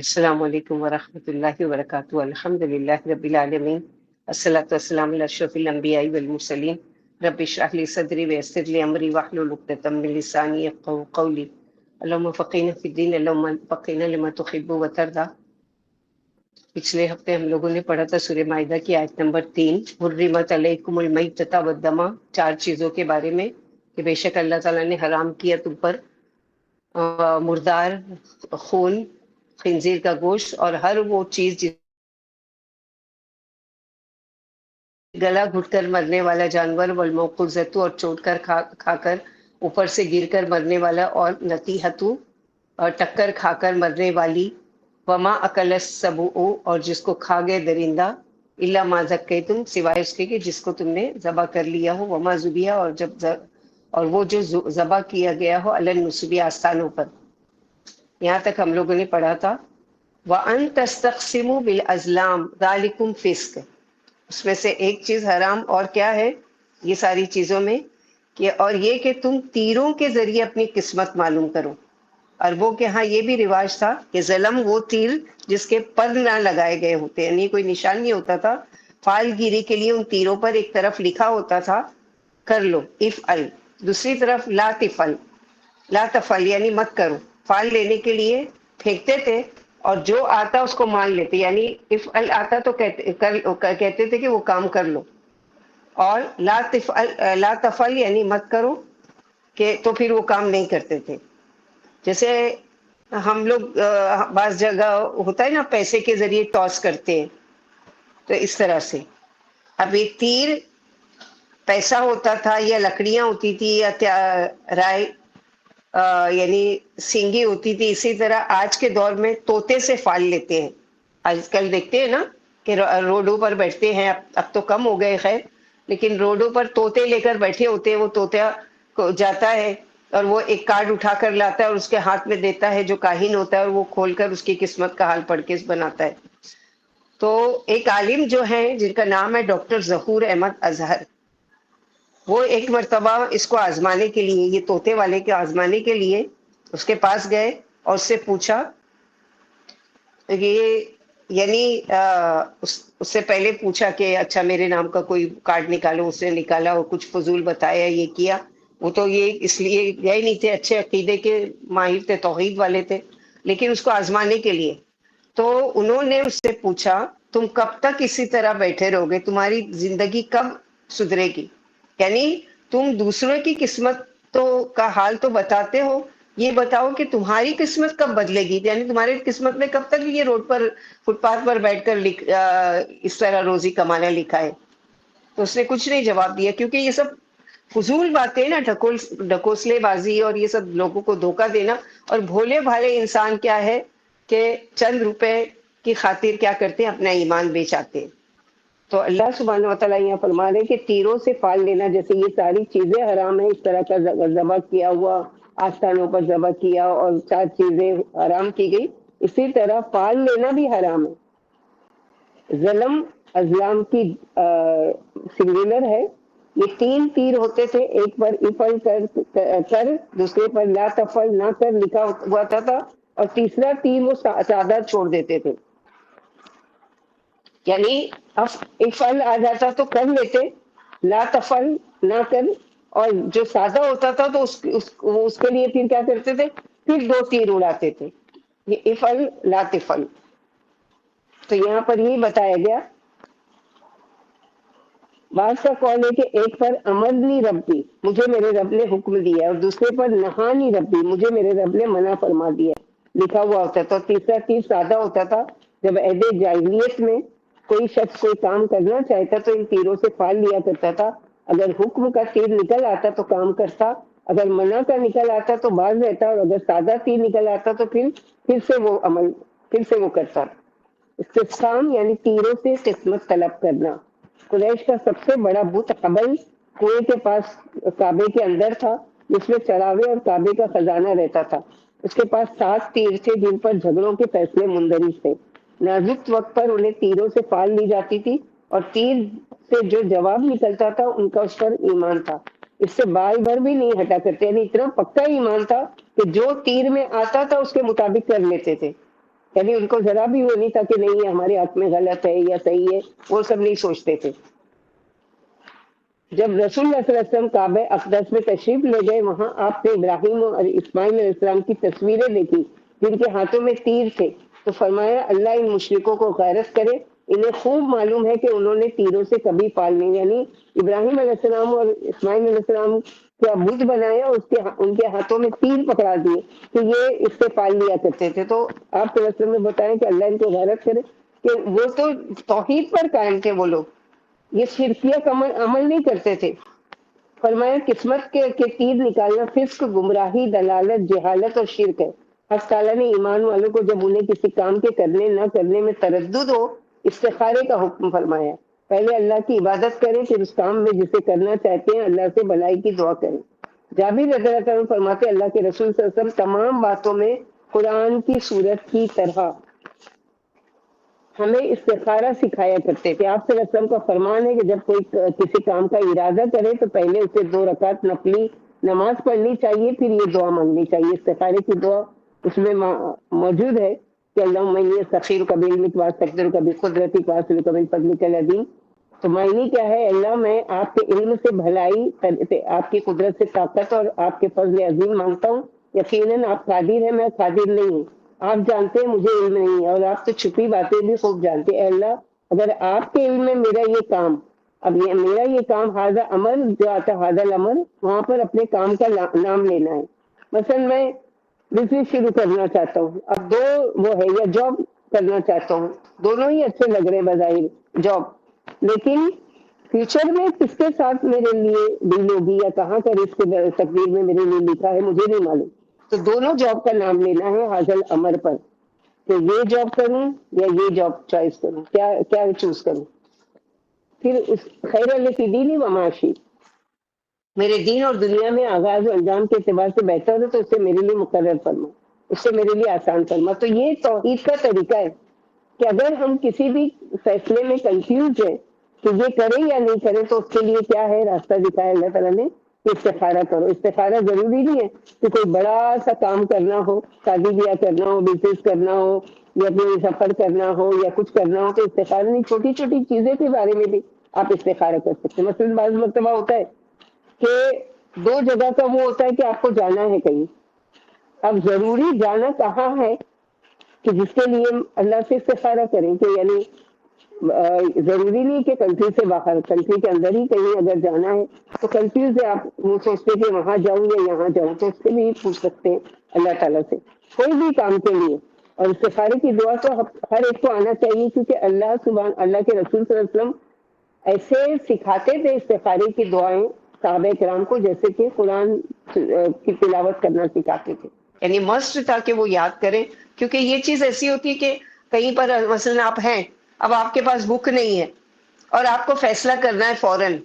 السلام علیکم ورحمۃ اللہ وبرکاتہ، الحمد للہ رب العالمین، الصلاۃ والسلام علی اشرف الانبیاء والمرسلین، رب اشرح لی صدری ویسر لی امری واحلل عقدۃ من لسانی یفقهوا قولی، اللهم فقہنا فی الدین، اللهم فقہنا لما تحب وترضى۔ پچھلے ہفتے ہم لوگوں نے پڑھا تھا سورہ مائدہ کی آیت نمبر 3، حرمت علیکم المیتۃ والدم، 4 چیزوں کے بارے میں کہ بے شک اللہ تعالیٰ نے حرام کیا تم پر مردار، خون، خنزیر کا گوشت اور ہر وہ چیز جس گلا گھٹ کر مرنے والا جانور، والموقوذۃ اور چوٹ کر کھا کر اوپر سے گر کر مرنے والا، اور نطیحۃ اور ٹکر کھا کر مرنے والی، وما اکل السبع اور جس کو کھا گئے درندہ، الا ما ذکیتم سوائے اس کے کہ جس کو تم نے ذبح کر لیا ہو، وما ذبیح اور وہ جو ذبح کیا گیا ہو، علی النصب آستانوں پر۔ یہاں تک ہم لوگوں نے پڑھا تھا وَأَن تَسْتَقْسِمُوا بِالْأَزْلَامِ ذَلِكُمْ فِسْقٌ۔ اس میں سے ایک چیز حرام اور کیا ہے یہ ساری چیزوں میں، کہ اور یہ کہ تم تیروں کے ذریعے اپنی قسمت معلوم کرو۔ عربوں کے ہاں یہ بھی رواج تھا کہ ظلم وہ تیر جس کے پر نہ لگائے گئے ہوتے، یعنی کوئی نشان نہیں ہوتا تھا، فال گیری کے لیے ان تیروں پر ایک طرف لکھا ہوتا تھا کر لو افعل، دوسری طرف لا تفعل، لا تفعل یعنی مت کرو۔ فال لینے کے لیے پھینکتے تھے اور جو آتا اس کو مان لیتے، یعنی افعل آتا تو کہتے تھے کہ وہ کام کر لو، اور لا تفعل یعنی مت کرو کہ تو پھر وہ کام نہیں کرتے تھے۔ جیسے ہم لوگ بعض جگہ ہوتا ہے نا پیسے کے ذریعے ٹاس کرتے ہیں، تو اس طرح سے اب ایک تیر پیسہ ہوتا تھا یا لکڑیاں ہوتی تھی یا رائے یعنی سینگی ہوتی تھی۔ اسی طرح آج کے دور میں طوطے سے فال لیتے ہیں۔ آج کل دیکھتے ہیں نا کہ روڈوں پر بیٹھتے ہیں، اب تو کم ہو گئے خیر، لیکن روڈوں پر طوطے لے کر بیٹھے ہوتے ہیں، وہ طوطا کو جاتا ہے اور وہ ایک کارڈ اٹھا کر لاتا ہے اور اس کے ہاتھ میں دیتا ہے جو کاہن ہوتا ہے، اور وہ کھول کر اس کی قسمت کا حال پڑھ کے بناتا ہے۔ تو ایک عالم جو ہیں جن کا نام ہے ڈاکٹر ظہور احمد اظہر، وہ ایک مرتبہ اس کو آزمانے کے لیے، یہ طوطے والے کے آزمانے کے لیے اس کے پاس گئے اور اس سے پوچھا، یہ یعنی اس سے پہلے پوچھا کہ اچھا میرے نام کا کوئی کارڈ نکالو، اس نے نکالا اور کچھ فضول بتایا، یہ کیا۔ وہ تو یہ اس لیے گئے نہیں تھے، اچھے عقیدے کے ماہر تھے، توحید والے تھے، لیکن اس کو آزمانے کے لیے۔ تو انہوں نے اس سے پوچھا تم کب تک اسی طرح بیٹھے رہو گے، تمہاری زندگی کب سدھرے گی؟ یعنی تم دوسروں کی قسمت کا حال تو بتاتے ہو، یہ بتاؤ کہ تمہاری قسمت کب بدلے گی، یعنی تمہاری قسمت میں کب تک یہ روڈ پر فٹ پاتھ پر بیٹھ کر اس طرح روزی کمانا لکھا ہے۔ تو اس نے کچھ نہیں جواب دیا، کیونکہ یہ سب فضول باتیں نا، ڈھکوسلے بازی اور یہ سب لوگوں کو دھوکہ دینا، اور بھولے بھالے انسان کیا ہے کہ چند روپے کی خاطر کیا کرتے ہیں، اپنا ایمان بیچ آتے ہیں۔ تو اللہ سبحانہ وتعالیٰ یہاں فرما رہے کہ تیروں سے فال لینا، جیسے یہ ساری چیزیں حرام ہیں، اس طرح کا ذبح کیا ہوا، آستانوں پر ذبح کیا اور 4 چیزیں حرام کی گئی، اسی طرح فال لینا بھی حرام ہے۔ ظلم ازلام کی سنگولر ہے، یہ 3 تیر ہوتے تھے، ایک پر افل کر، دوسرے پر لا تفل نہ کر لکھا ہوا تھا، اور تیسرا تیر وہ سادہ چھوڑ دیتے تھے، یعنی افعل آ جاتا تو کر لیتے، لا تفعل نہ کر، اور جو سادہ ہوتا تھا تو اس کے لیے پھر کیا کرتے تھے، پھر 2 تیر اڑاتے تھے، یہ افعل لا تفعل۔ تو یہاں پر یہ بتایا گیا، بعض کا قول ہے کہ ایک پر امرنی ربی، مجھے میرے رب نے حکم دیا، اور دوسرے پر نہانی ربی، مجھے میرے رب نے منع فرما دیا، لکھا ہوا ہوتا تھا، اور تیسرا تیر سادہ ہوتا تھا۔ جب عہد جاہلیت میں کوئی شخص کوئی کام کرنا چاہتا تو ان تیروں سے فال لیا کرتا تھا، اگر حکم کا تیر نکل آتا تو کام کرتا، اگر منع کا نکل آتا تو باز رہتا، اور اگر سادہ تیر نکل آتا تو پھر سے وہ عمل کرتا۔ استسقام یعنی تیروں سے قسمت طلب کرنا۔ قریش کا سب سے بڑا بت حبل کنویں کے پاس کعبے کے اندر تھا، جس میں چراغے اور کعبے کا خزانہ رہتا تھا۔ اس کے پاس 7 تیر تھے جن پر جھگڑوں کے فیصلے مندرج تھے۔ نازک وقت پر انہیں تیروں سے فال لی جاتی تھی، اور تیر سے جو جواب نکلتا تھا ان کا اس پر ایمان تھا، اس سے بال بھر بھی نہیں ہٹا کرتے، یعنی اتنا پکا ایمان تھا کہ جو تیر میں آتا تھا اس کے مطابق کر لیتے تھے۔ یعنی ان کو ذرا بھی وہ نہیں تھا کہ نہیں یہ ہمارے ہاتھ میں غلط ہے یا صحیح ہے، وہ سب نہیں سوچتے تھے۔ جب رسول اللہ صلی اللہ علیہ وسلم کعبہ اقدس میں تشریف لے گئے، وہاں آپ نے ابراہیم اور اسماعیل علیہ السلام کی تصویریں دیکھی جن کے ہاتھوں میں تیر تھے، تو فرمایا اللہ ان مشرکوں کو غارت کرے، انہیں خوب معلوم ہے کہ انہوں نے تیروں سے کبھی پال نہیں، یعنی ابراہیم علیہ السلام اور اسماعیل علیہ السلام کا بت بنایا، ان کے ہاتھوں میں تیر پکڑا دیے کہ یہ اس سے پال لیا کرتے تھے۔ تو آپ صلی اللہ علیہ وسلم نے بتایا کہ اللہ ان کو غارت کرے کہ وہ تو توحید پر قائم تھے، وہ لوگ یہ شرکیہ عمل نہیں کرتے تھے۔ فرمایا قسمت کے تیر نکالنا فسق، گمراہی، دلالت، جہالت اور شرک ہے۔ حق تعالیٰ نے ایمان والوں کو جب انہیں کسی کام کے کرنے نہ کرنے میں تردد ہو، استخارے کا حکم فرمایا۔ پہلے اللہ کی عبادت کریں، پھر اس کام میں جسے کرنا چاہتے ہیں اللہ سے بھلائی کی دعا کریں۔ جابر رضی اللہ عنہ فرماتے اللہ کے رسول صلی اللہ علیہ وسلم تمام باتوں میں قرآن کی صورت کی طرح ہمیں استخارہ سکھایا کرتے تھے۔ آپ صلی اللہ علیہ وسلم کا فرمان ہے کہ جب کوئی کسی کام کا ارادہ کرے تو پہلے اسے 2 رکعت نفلی نماز پڑھنی چاہیے، پھر یہ دعا مانگنی چاہیے۔ استخارے کی دعا اس میں موجود ہے کہ اللہم انی استخیرک بعلمک واستقدرک بقدرتک واسألک من فضلک العظیم۔ تو معنی کیا ہے؟ اللہ میں آپ کے علم سے بھلائی، آپ کی قدرت سے طاقت اور آپ کے فضل عظیم مانگتا ہوں۔ یقیناً آپ قادر ہیں، میں قادر نہیں ہوں۔ آپ جانتے ہیں مجھے علم نہیں ہے، اور آپ تو چھپی باتیں بھی خوب جانتے ہیں۔ اے اللہ اگر آپ کے علم میں میرا یہ کام، اب یہ میرا یہ کام ہاذا امر جو آتا ہے ہاذا الامر، وہاں پر اپنے کام کا نام لینا ہے۔ مثلا میں بزنس شروع کرنا چاہتا ہوں، اب 2 وہ ہے، یا جاب کرنا چاہتا ہوں، دونوں ہی اچھے لگ رہے ہیں بظاہر جاب، لیکن فیوچر میں کس کے ساتھ میرے لیے ڈیل ہوگی یا کہاں کا رزق تقدیر میں میرے لیے لکھا ہے مجھے نہیں معلوم۔ تو دونوں جاب کا نام لینا ہے حاصل امر پر، کہ یہ جاب کروں یا یہ جاب چوائس کروں، کیا چوز کروں۔ پھر اس خیر التی دینی و معاشی، میرے دین اور دنیا میں آغاز و انجام کے اعتبار سے بہتر ہو تو اسے میرے لیے مقرر فرما، اس سے میرے لیے آسان فرما۔ تو یہ توحید کا طریقہ ہے کہ اگر ہم کسی بھی فیصلے میں کنفیوز ہیں کہ یہ کریں یا نہیں کریں، تو اس کے لیے کیا ہے راستہ دکھایا اللہ تعالیٰ نے کہ استخارہ کرو۔ استخارہ ضروری نہیں ہے کہ کوئی بڑا سا کام کرنا ہو، شادی بیاہ کرنا ہو، بزنس کرنا ہو، یا کوئی سفر کرنا ہو یا کچھ کرنا ہو، تو استخارہ نہیں، چھوٹی چھوٹی چیزیں کے بارے میں بھی آپ استخارہ کر سکتے ہیں۔ مثلاً بعض مرتبہ ہوتا ہے کہ 2 جگہ کا وہ ہوتا ہے کہ آپ کو جانا ہے کہیں، اب ضروری جانا کہاں ہے کہ جس کے لیے اللہ سے استخارہ کریں، کہ یعنی ضروری نہیں کہ کنٹری سے باہر، کنٹری کے اندر ہی کہیں اگر جانا ہے تو کنفیوز ہے آپ، وہ سوچتے کہ وہاں جاؤں یا یہاں جاؤں، تو اس سے بھی پوچھ سکتے ہیں اللہ تعالیٰ سے کوئی بھی کام کے لیے۔ اور استخارے کی دعا تو ہر ایک کو آنا چاہیے، کیونکہ اللہ کے رسول صلی اللہ علیہ وسلم ایسے سکھاتے تھے استخارے کی دعائیں صحابہ کرام کو، جیسے کہ قرآن کی تلاوت کرنا سکھاتے تھے، یعنی مسٹ تھا کہ وہ یاد کریں، کیونکہ یہ چیز ایسی ہوتی ہے کہ کہیں پر مثلا آپ ہیں، اب آپ کے پاس بک نہیں ہے اور آپ کو فیصلہ کرنا ہے فوراً،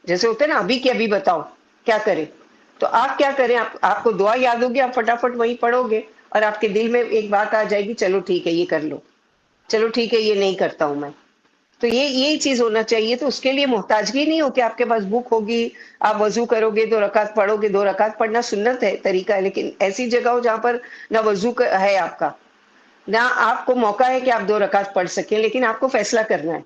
جیسے ہوتا ہے نا ابھی کہ ابھی بتاؤ کیا کریں، تو آپ کیا کریں، آپ کو دعا یاد ہوگی، آپ فٹافٹ وہی پڑھو گے اور آپ کے دل میں ایک بات آ جائے گی، چلو ٹھیک ہے یہ کر لو، چلو ٹھیک ہے یہ نہیں کرتا ہوں میں۔ تو یہی چیز ہونا چاہیے۔ تو اس کے لیے محتاجگی نہیں ہو کہ آپ کے پاس بک ہوگی، آپ وضو کرو گے 2 رکعت پڑھو گے، 2 رکعت پڑھنا سنت ہے، طریقہ ہے، لیکن ایسی جگہ ہو جہاں پر نہ وضو ہے آپ کا، نہ آپ کو موقع ہے کہ آپ 2 رکعت پڑھ سکیں، لیکن آپ کو فیصلہ کرنا ہے،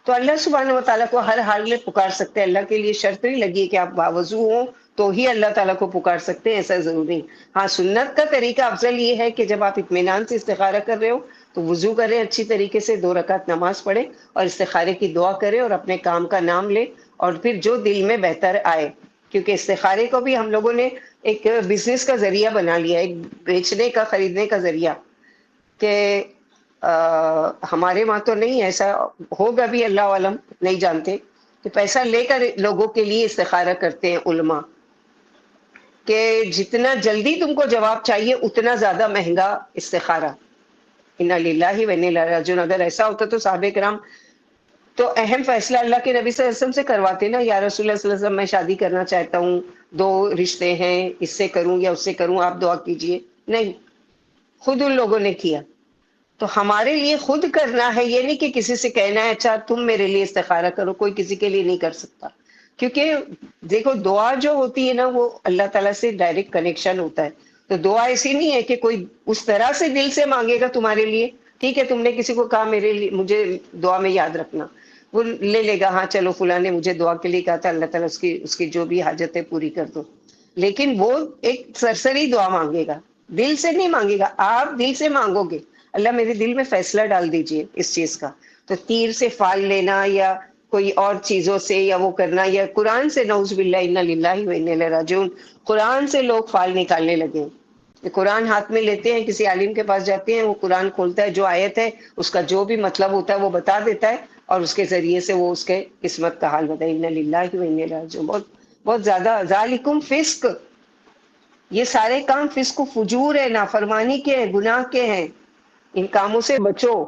تو اللہ سبحانہ و تعالیٰ کو ہر حال میں پکار سکتے ہیں۔ اللہ کے لیے شرط نہیں لگی کہ آپ باوضو ہوں تو ہی اللہ تعالیٰ کو پکار سکتے ہیں، ایسا ضروری۔ ہاں سنت کا طریقہ افضل یہ ہے کہ جب آپ اطمینان سے استخارہ کر رہے ہو تو وضو کریں اچھی طریقے سے، 2 رکعت نماز پڑھیں اور استخارے کی دعا کریں اور اپنے کام کا نام لیں، اور پھر جو دل میں بہتر آئے، کیونکہ استخارے کو بھی ہم لوگوں نے ایک بزنس کا ذریعہ بنا لیا، ایک بیچنے کا خریدنے کا ذریعہ، کہ ہمارے وہاں تو نہیں ایسا، ہوگا بھی اللہ عالم، نہیں جانتے، کہ پیسہ لے کر لوگوں کے لیے استخارہ کرتے ہیں علماء، کہ جتنا جلدی تم کو جواب چاہیے اتنا زیادہ مہنگا استخارہ۔ انا للہ و انا الیہ راجعون۔ اگر ایسا ہوتا تو صحابہ کرام تو اہم فیصلہ اللہ کے نبی صلی اللہ علیہ وسلم سے کرواتے نا، یا رسول اللہ صلی اللہ علیہ وسلم میں شادی کرنا چاہتا ہوں، 2 رشتے ہیں، اس سے کروں یا اس سے کروں، آپ دعا کیجئے، نہیں، خود ان لوگوں نے کیا۔ تو ہمارے لیے خود کرنا ہے، یہ نہیں کہ کسی سے کہنا ہے اچھا تم میرے لیے استخارہ کرو، کوئی کسی کے لیے نہیں کر سکتا، کیونکہ دیکھو دعا جو ہوتی ہے نا وہ اللہ تعالیٰ سے ڈائریکٹ کنیکشن ہوتا ہے، تو دعا ایسی نہیں ہے کہ کوئی اس طرح سے دل سے مانگے گا تمہارے لیے. ٹھیک ہے، تم نے کسی کو کہا میرے لیے مجھے دعا میں یاد رکھنا، وہ لے لے گا، ہاں چلو فلاں نے مجھے دعا کے لیے کہا تھا، اللہ تعالیٰ اس کی جو بھی حاجت ہے پوری کر دو. لیکن وہ ایک سرسری دعا مانگے گا، دل سے نہیں مانگے گا. آپ دل سے مانگو گے اللہ میرے دل میں فیصلہ ڈال دیجئے اس چیز کا، تو تیر سے فال لینا یا کوئی اور چیزوں سے یا وہ کرنا، یا قرآن سے، نعوذ باللہ انا للہ و انا الیہ راجعون، قرآن سے لوگ فال نکالنے لگے. قرآن ہاتھ میں لیتے ہیں، کسی عالم کے پاس جاتے ہیں، وہ قرآن کھولتا ہے، جو آیت ہے اس کا جو بھی مطلب ہوتا ہے وہ بتا دیتا ہے، اور اس کے ذریعے سے وہ اس کے قسمت کا حال بتائے. انا للہ و انا الیہ راجعون. بہت بہت زیادہ. ذالکم فسق، یہ سارے کام فسق و فجور ہے، نافرمانی کے ہیں، گناہ کے ہیں. ان کاموں سے بچو.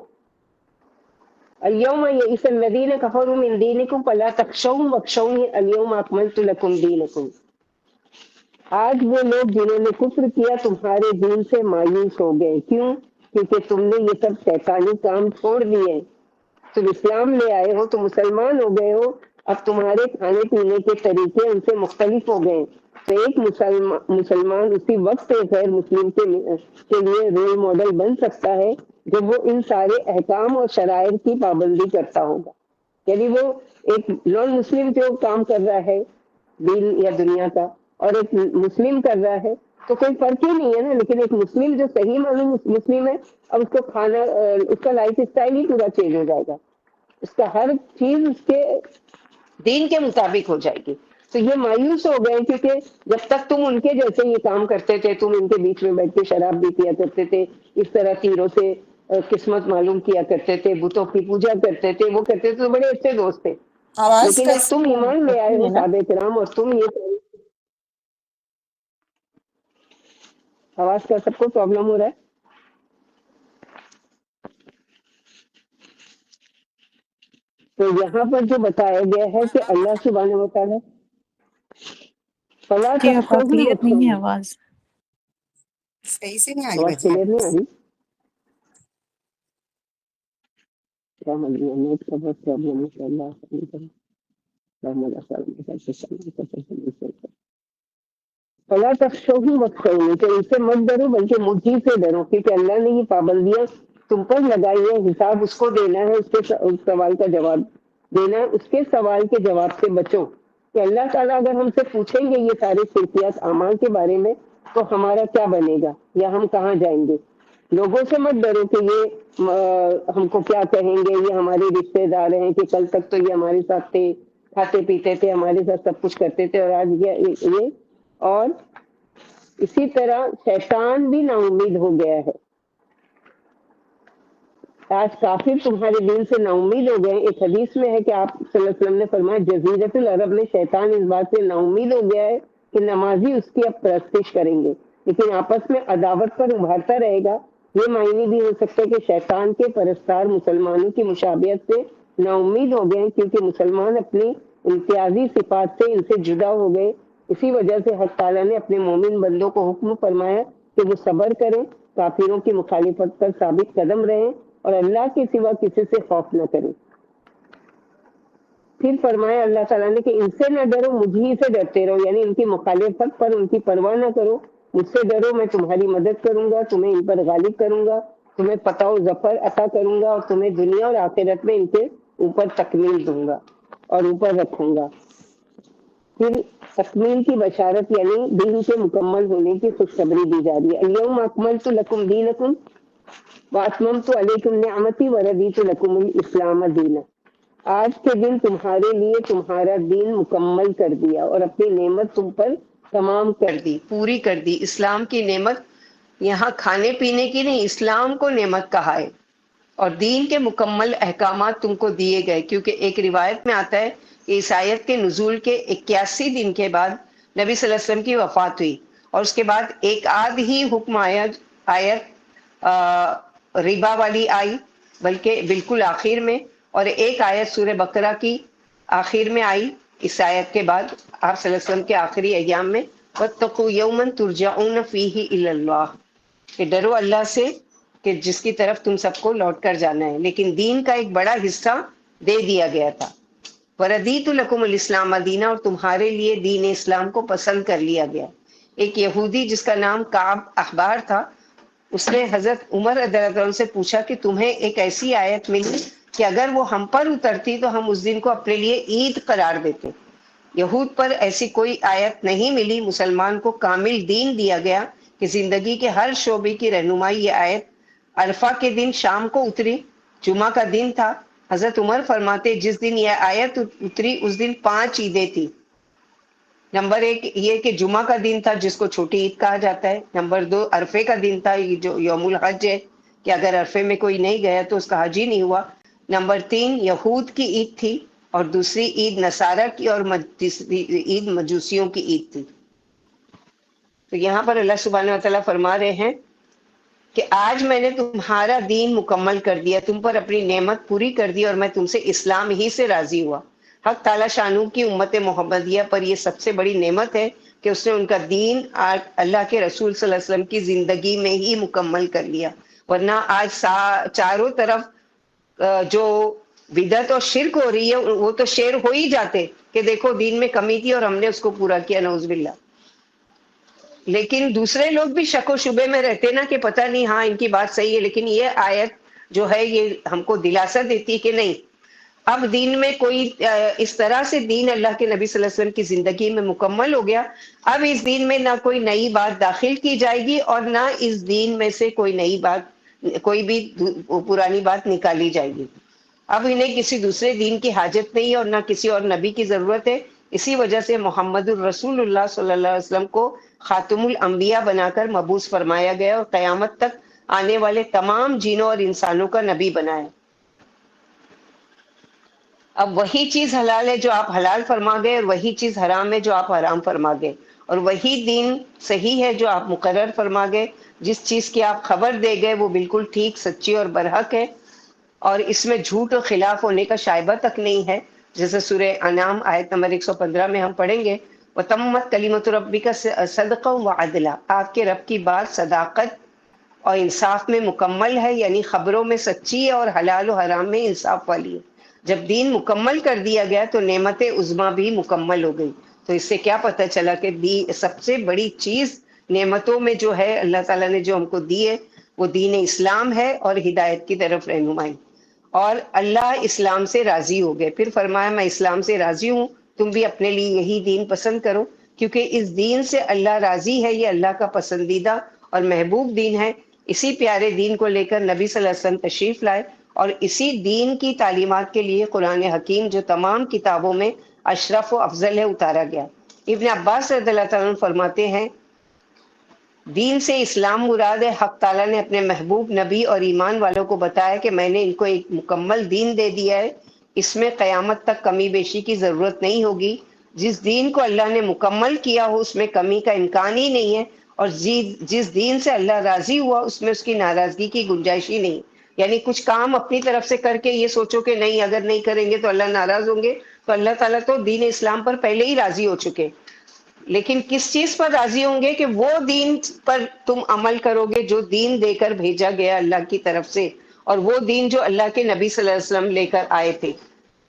الیوم یئس الذین کفروا من دینکم فلا تخشوہم واخشونی الیوم اکملت لکم دینکم. آج وہ لوگ جنہوں نے کفر کیا تمہارے دین سے مایوس ہو گئے. کیوں؟ کیونکہ تم نے یہ سب شیطانی کام چھوڑ دیے. تم اسلام لے آئے ہو، تم مسلمان ہو گئے ہو، اب تمہارے کھانے پینے کے طریقے ان سے مختلف ہو گئے. تو ایک مسلمان اسی وقت ایک غیر مسلم کے لیے رول ماڈل بن سکتا ہے جب وہ ان سارے احکام اور شرائط کی پابندی کرتا ہوگا. یعنی وہ ایک نان مسلم جو کام کر رہا ہے دین یا دنیا کا، اور ایک مسلم کر رہا ہے، تو کوئی فرق ہی نہیں ہے نا. لیکن ایک مسلم جو صحیح معلوم مسلم ہے، اب اس کو کھانا، اس کا لائف اسٹائل ہی پورا چینج ہو جائے گا، اس کا ہر چیز اس کے دین کے مطابق ہو جائے گی. تو یہ مایوس ہو گئے کیونکہ جب تک تم ان کے جیسے یہ کام کرتے تھے، تم ان کے بیچ میں بیٹھ کے شراب بھی پیا کرتے تھے، اس طرح تیروں سے قسمت معلوم کیا کرتے تھے، بتوں کی پوجا کرتے تھے، وہ کرتے تھے، تو بڑے اچھے دوست تھے. آواز لیکن کا اب اس تم میں ایمان لے آئے کٹتی ہو ہے نا. صحابہ کرام، اور تم یہ آواز کا سب کو پرابلم ہو رہا ہے. تو یہاں پر جو بتایا گیا ہے کہ اللہ سبحانہ و تعالیٰ فلا تخشوہم کلیئر نہیں ہے واخشونی. آواز. صحیح سے نہیں آ رہی آواز بچہ. کلیئر نہیں آ رہی؟ کیا نیٹ کا بہت پرابلم ہے اللہ. فلا تخشوہم واخشونی، کہ ان سے مت ڈرو بلکہ مجھ ہی سے ڈرو، کیونکہ اللہ نے یہ پابندیاں تم پر لگائی ہے. حساب اس کو دینا ہے، اس کے سوال کا جواب دینا ہے، اس کے سوال کے جواب سے بچو. کہ اللہ تعالیٰ اگر ہم سے پوچھیں گے یہ سارے خفیات اعمال کے بارے میں، تو ہمارا کیا بنے گا یا ہم کہاں جائیں گے. لوگوں سے مت ڈرو کہ یہ ہم کو کیا کہیں گے، یہ ہمارے رشتے دار ہیں کہ کل تک تو یہ ہمارے ساتھ تھے، کھاتے پیتے تھے، ہمارے ساتھ سب کچھ کرتے تھے، اور آج یہ. اور اسی طرح شیطان بھی نا امید ہو گیا ہے. آج کافر تمہارے دین سے نا امید ہو گئے. ایک حدیث میں ہے کہ آپ صلی اللہ علیہ وسلم نے فرمایا جزیرۃ العرب میں شیطان اس بات سے نا امید ہو گیا ہے کہ نمازی اس کی اب پرستش کریں گے، لیکن آپس میں عداوت پر ابھارتا رہے گا. یہ معنی بھی ہو سکتا ہے کہ شیطان کے پرستار مسلمانوں کی مشابہت سے نا امید ہو گئے، کیونکہ مسلمان اپنی امتیازی صفات سے ان سے جدا ہو گئے. اسی وجہ سے حق تعالیٰ نے اپنے مومن بندوں کو حکم فرمایا کہ وہ صبر کریں، کافروں کی مخالفت پر ثابت قدم رہیں، اور اللہ کے سوا کسی سے خوف نہ کریں. پھر فرمایا اللہ تعالیٰ نے کہ ان سے نہ ڈرو، مجھ ہی سے ڈرتے رہو. یعنی ان کی مخالفت پر ان کی پرواہ نہ کرو، مجھ سے ڈرو، میں تمہاری مدد کروں گا، تمہیں ان پر غالب کروں گا، تمہیں فتح و ظفر عطا کروں گا، اور تمہیں دنیا اور آخرت میں ان کے اوپر تکمیل دوں گا اور اوپر رکھوں گا. پھر تکمیل کی بشارت یعنی دین کے مکمل ہونے کی خوشخبری دی جا رہی ہے. الیوم اکملت لکم دینکم واتممت علیکم نعمتی ورضیت لکم الاسلام دینا. آج کے دن تمہارے لیے تمہارا دین مکمل کر دیا اور اپنی نعمت تم پر تمام کر دی، پوری کر دی. اسلام کی نعمت یہاں کھانے پینے کی نہیں، اسلام کو نعمت کہا ہے، اور دین کے مکمل احکامات تم کو دیے گئے. کیونکہ ایک روایت میں آتا ہے کہ اس آیت کے نزول کے 81 دن کے بعد نبی صلی اللہ علیہ وسلم کی وفات ہوئی، اور اس کے بعد ایک آدھ ہی حکم آیت ربا والی آئی، بلکہ بالکل آخر میں، اور ایک آیت سورہ بقرہ کی آخر میں آئی. اس آیت کے بعد آپ صلی اللہ علیہ وسلم کے آخری ایام میں وَاتَّقُوا يَوْمًا تُرْجَعُونَ فِيهِ إِلَى اللَّهِ، کہ ڈرو اللہ سے کہ جس کی طرف تم سب کو لوٹ کر جانا ہے. لیکن دین کا ایک بڑا حصہ دے دیا گیا تھا. وَرَضِيتُ لَكُمُ الْإِسْلَامَ دِينًا، اور تمہارے لیے دین اسلام کو پسند کر لیا گیا. ایک یہودی جس کا نام کعب احبار تھا، اس نے حضرت عمر رضی اللہ عنہ سے پوچھا کہ تمہیں ایک ایسی آیت ملی کہ اگر وہ ہم پر اترتی تو ہم اس دن کو اپنے لیے عید قرار دیتے۔ یہود پر ایسی کوئی آیت نہیں ملی۔ مسلمان کو کامل دین دیا گیا کہ زندگی کے ہر شعبے کی رہنمائی یہ آیت عرفہ کے دن شام کو اتری، جمعہ کا دن تھا۔ حضرت عمر فرماتے جس دن یہ آیت اتری اس دن 5 عیدیں تھی۔ نمبر 1 یہ کہ جمعہ کا دن تھا جس کو چھوٹی عید کہا جاتا ہے۔ نمبر 2 عرفے کا دن تھا، یہ جو یوم الحج ہے کہ اگر عرفے میں کوئی نہیں گیا تو اس کا حج ہی نہیں ہوا۔ نمبر 3 یہود کی عید تھی اور دوسری عید نصارہ کی اور تیسری عید مجوسیوں کی عید تھی۔ تو یہاں پر اللہ سبحانہ و تعالیٰ فرما رہے ہیں کہ آج میں نے تمہارا دین مکمل کر دیا، تم پر اپنی نعمت پوری کر دی اور میں تم سے اسلام ہی سے راضی ہوا۔ حق تعالیٰ شانو کی امت محمدیہ پر یہ سب سے بڑی نعمت ہے کہ اس نے ان کا دین اللہ کے رسول صلی اللہ علیہ وسلم کی زندگی میں ہی مکمل کر لیا، ورنہ آج چاروں طرف جو بدعت اور شرک ہو رہی ہے وہ تو شیر ہو ہی جاتے کہ دیکھو دین میں کمی تھی اور ہم نے اس کو پورا کیا، نعوذ باللہ۔ لیکن دوسرے لوگ بھی شک و شبے میں رہتے نا کہ پتہ نہیں، ہاں ان کی بات صحیح ہے، لیکن یہ آیت جو ہے یہ ہم کو دلاسا دیتی کہ نہیں، اب دین میں کوئی اس طرح سے دین اللہ کے نبی صلی اللہ علیہ وسلم کی زندگی میں مکمل ہو گیا، اب اس دین میں نہ کوئی نئی بات داخل کی جائے گی اور نہ اس دین میں سے کوئی نئی بات، کوئی بھی پرانی بات نکالی جائے گی۔ اب انہیں کسی دوسرے دین کی حاجت نہیں اور نہ کسی اور نبی کی ضرورت ہے۔ اسی وجہ سے محمد الرسول اللہ صلی اللہ علیہ وسلم کو خاتم الانبیاء بنا کر مبعوث فرمایا گیا اور قیامت تک آنے والے تمام جینوں اور انسانوں کا نبی بنایا۔ اب وہی چیز حلال ہے جو آپ حلال فرما گئے اور وہی چیز حرام ہے جو آپ حرام فرما گئے، اور وہی دین صحیح ہے جو آپ مقرر فرما گئے۔ جس چیز کی آپ خبر دے گئے وہ بالکل ٹھیک، سچی اور برحق ہے، اور اس میں جھوٹ و خلاف ہونے کا شائبہ تک نہیں ہے۔ جیسے سورہ انعام آیت نمبر 115 میں ہم پڑھیں گے وَتَمَّتْ كَلِمَةُ رَبِّكَ صِدْقًا وَعَدْلًا، آپ کے رب کی بات صداقت اور انصاف میں مکمل ہے، یعنی خبروں میں سچی ہے اور حلال و حرام میں انصاف والی ہے۔ جب دین مکمل کر دیا گیا تو نعمت عظمیٰ بھی مکمل ہو گئی۔ تو اس سے کیا پتہ چلا کہ سب سے بڑی چیز نعمتوں میں جو ہے اللہ تعالیٰ نے جو ہم کو دی ہے وہ دین اسلام ہے اور ہدایت کی طرف رہنمائی، اور اللہ اسلام سے راضی ہو گئے۔ پھر فرمایا میں اسلام سے راضی ہوں، تم بھی اپنے لیے یہی دین پسند کرو، کیونکہ اس دین سے اللہ راضی ہے، یہ اللہ کا پسندیدہ اور محبوب دین ہے۔ اسی پیارے دین کو لے کر نبی صلی اللہ علیہ وسلم تشریف لائے، اور اسی دین کی تعلیمات کے لیے قرآن حکیم جو تمام کتابوں میں اشرف و افضل ہے اتارا گیا۔ ابن عباس رضی اللہ تعالیٰ عنہ فرماتے ہیں دین سے اسلام مراد ہے۔ حق تعالیٰ نے اپنے محبوب نبی اور ایمان والوں کو بتایا کہ میں نے ان کو ایک مکمل دین دے دیا ہے، اس میں قیامت تک کمی بیشی کی ضرورت نہیں ہوگی۔ جس دین کو اللہ نے مکمل کیا ہو اس میں کمی کا امکان ہی نہیں ہے، اور جس دین سے اللہ راضی ہوا اس میں اس کی ناراضگی کی گنجائش ہی نہیں۔ یعنی کچھ کام اپنی طرف سے کر کے یہ سوچو کہ نہیں اگر نہیں کریں گے تو اللہ ناراض ہوں گے، تو اللہ تعالیٰ تو دین اسلام پر پہلے ہی راضی ہو چکے۔ لیکن کس چیز پر راضی ہوں گے کہ وہ دین پر تم عمل کرو گے جو دین دے کر بھیجا گیا اللہ کی طرف سے، اور وہ دین جو اللہ کے نبی صلی اللہ علیہ وسلم لے کر آئے تھے،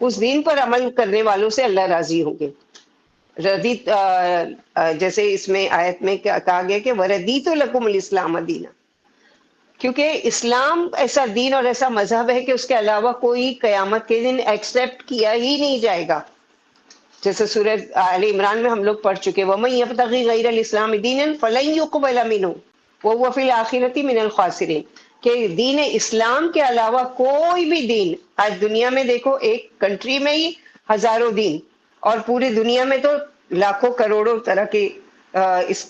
اس دین پر عمل کرنے والوں سے اللہ راضی ہوں گے۔ ردیت جیسے اس میں آیت میں کہا گیا کہ وردیت لکم الاسلام دینا، کیونکہ اسلام ایسا دین اور ایسا مذہب ہے کہ اس کے علاوہ کوئی قیامت کے دن ایکسیپٹ کیا ہی نہیں جائے گا۔ جیسے سورہ آل عمران میں ہم لوگ پڑھ چکے وَمَن يَبْتَغِ غَيْرَ الْإِسْلَامِ دِينًا فَلَن يُقْبَلَ مِنْهُ وَهُوَ فِي الْآخِرَةِ مِنَ الْخَاسِرِينَ، کہ دین اسلام کے علاوہ کوئی بھی دین، آج دنیا میں دیکھو ایک کنٹری میں ہی ہزاروں دین، اور پوری دنیا میں تو لاکھوں کروڑوں طرح کے اس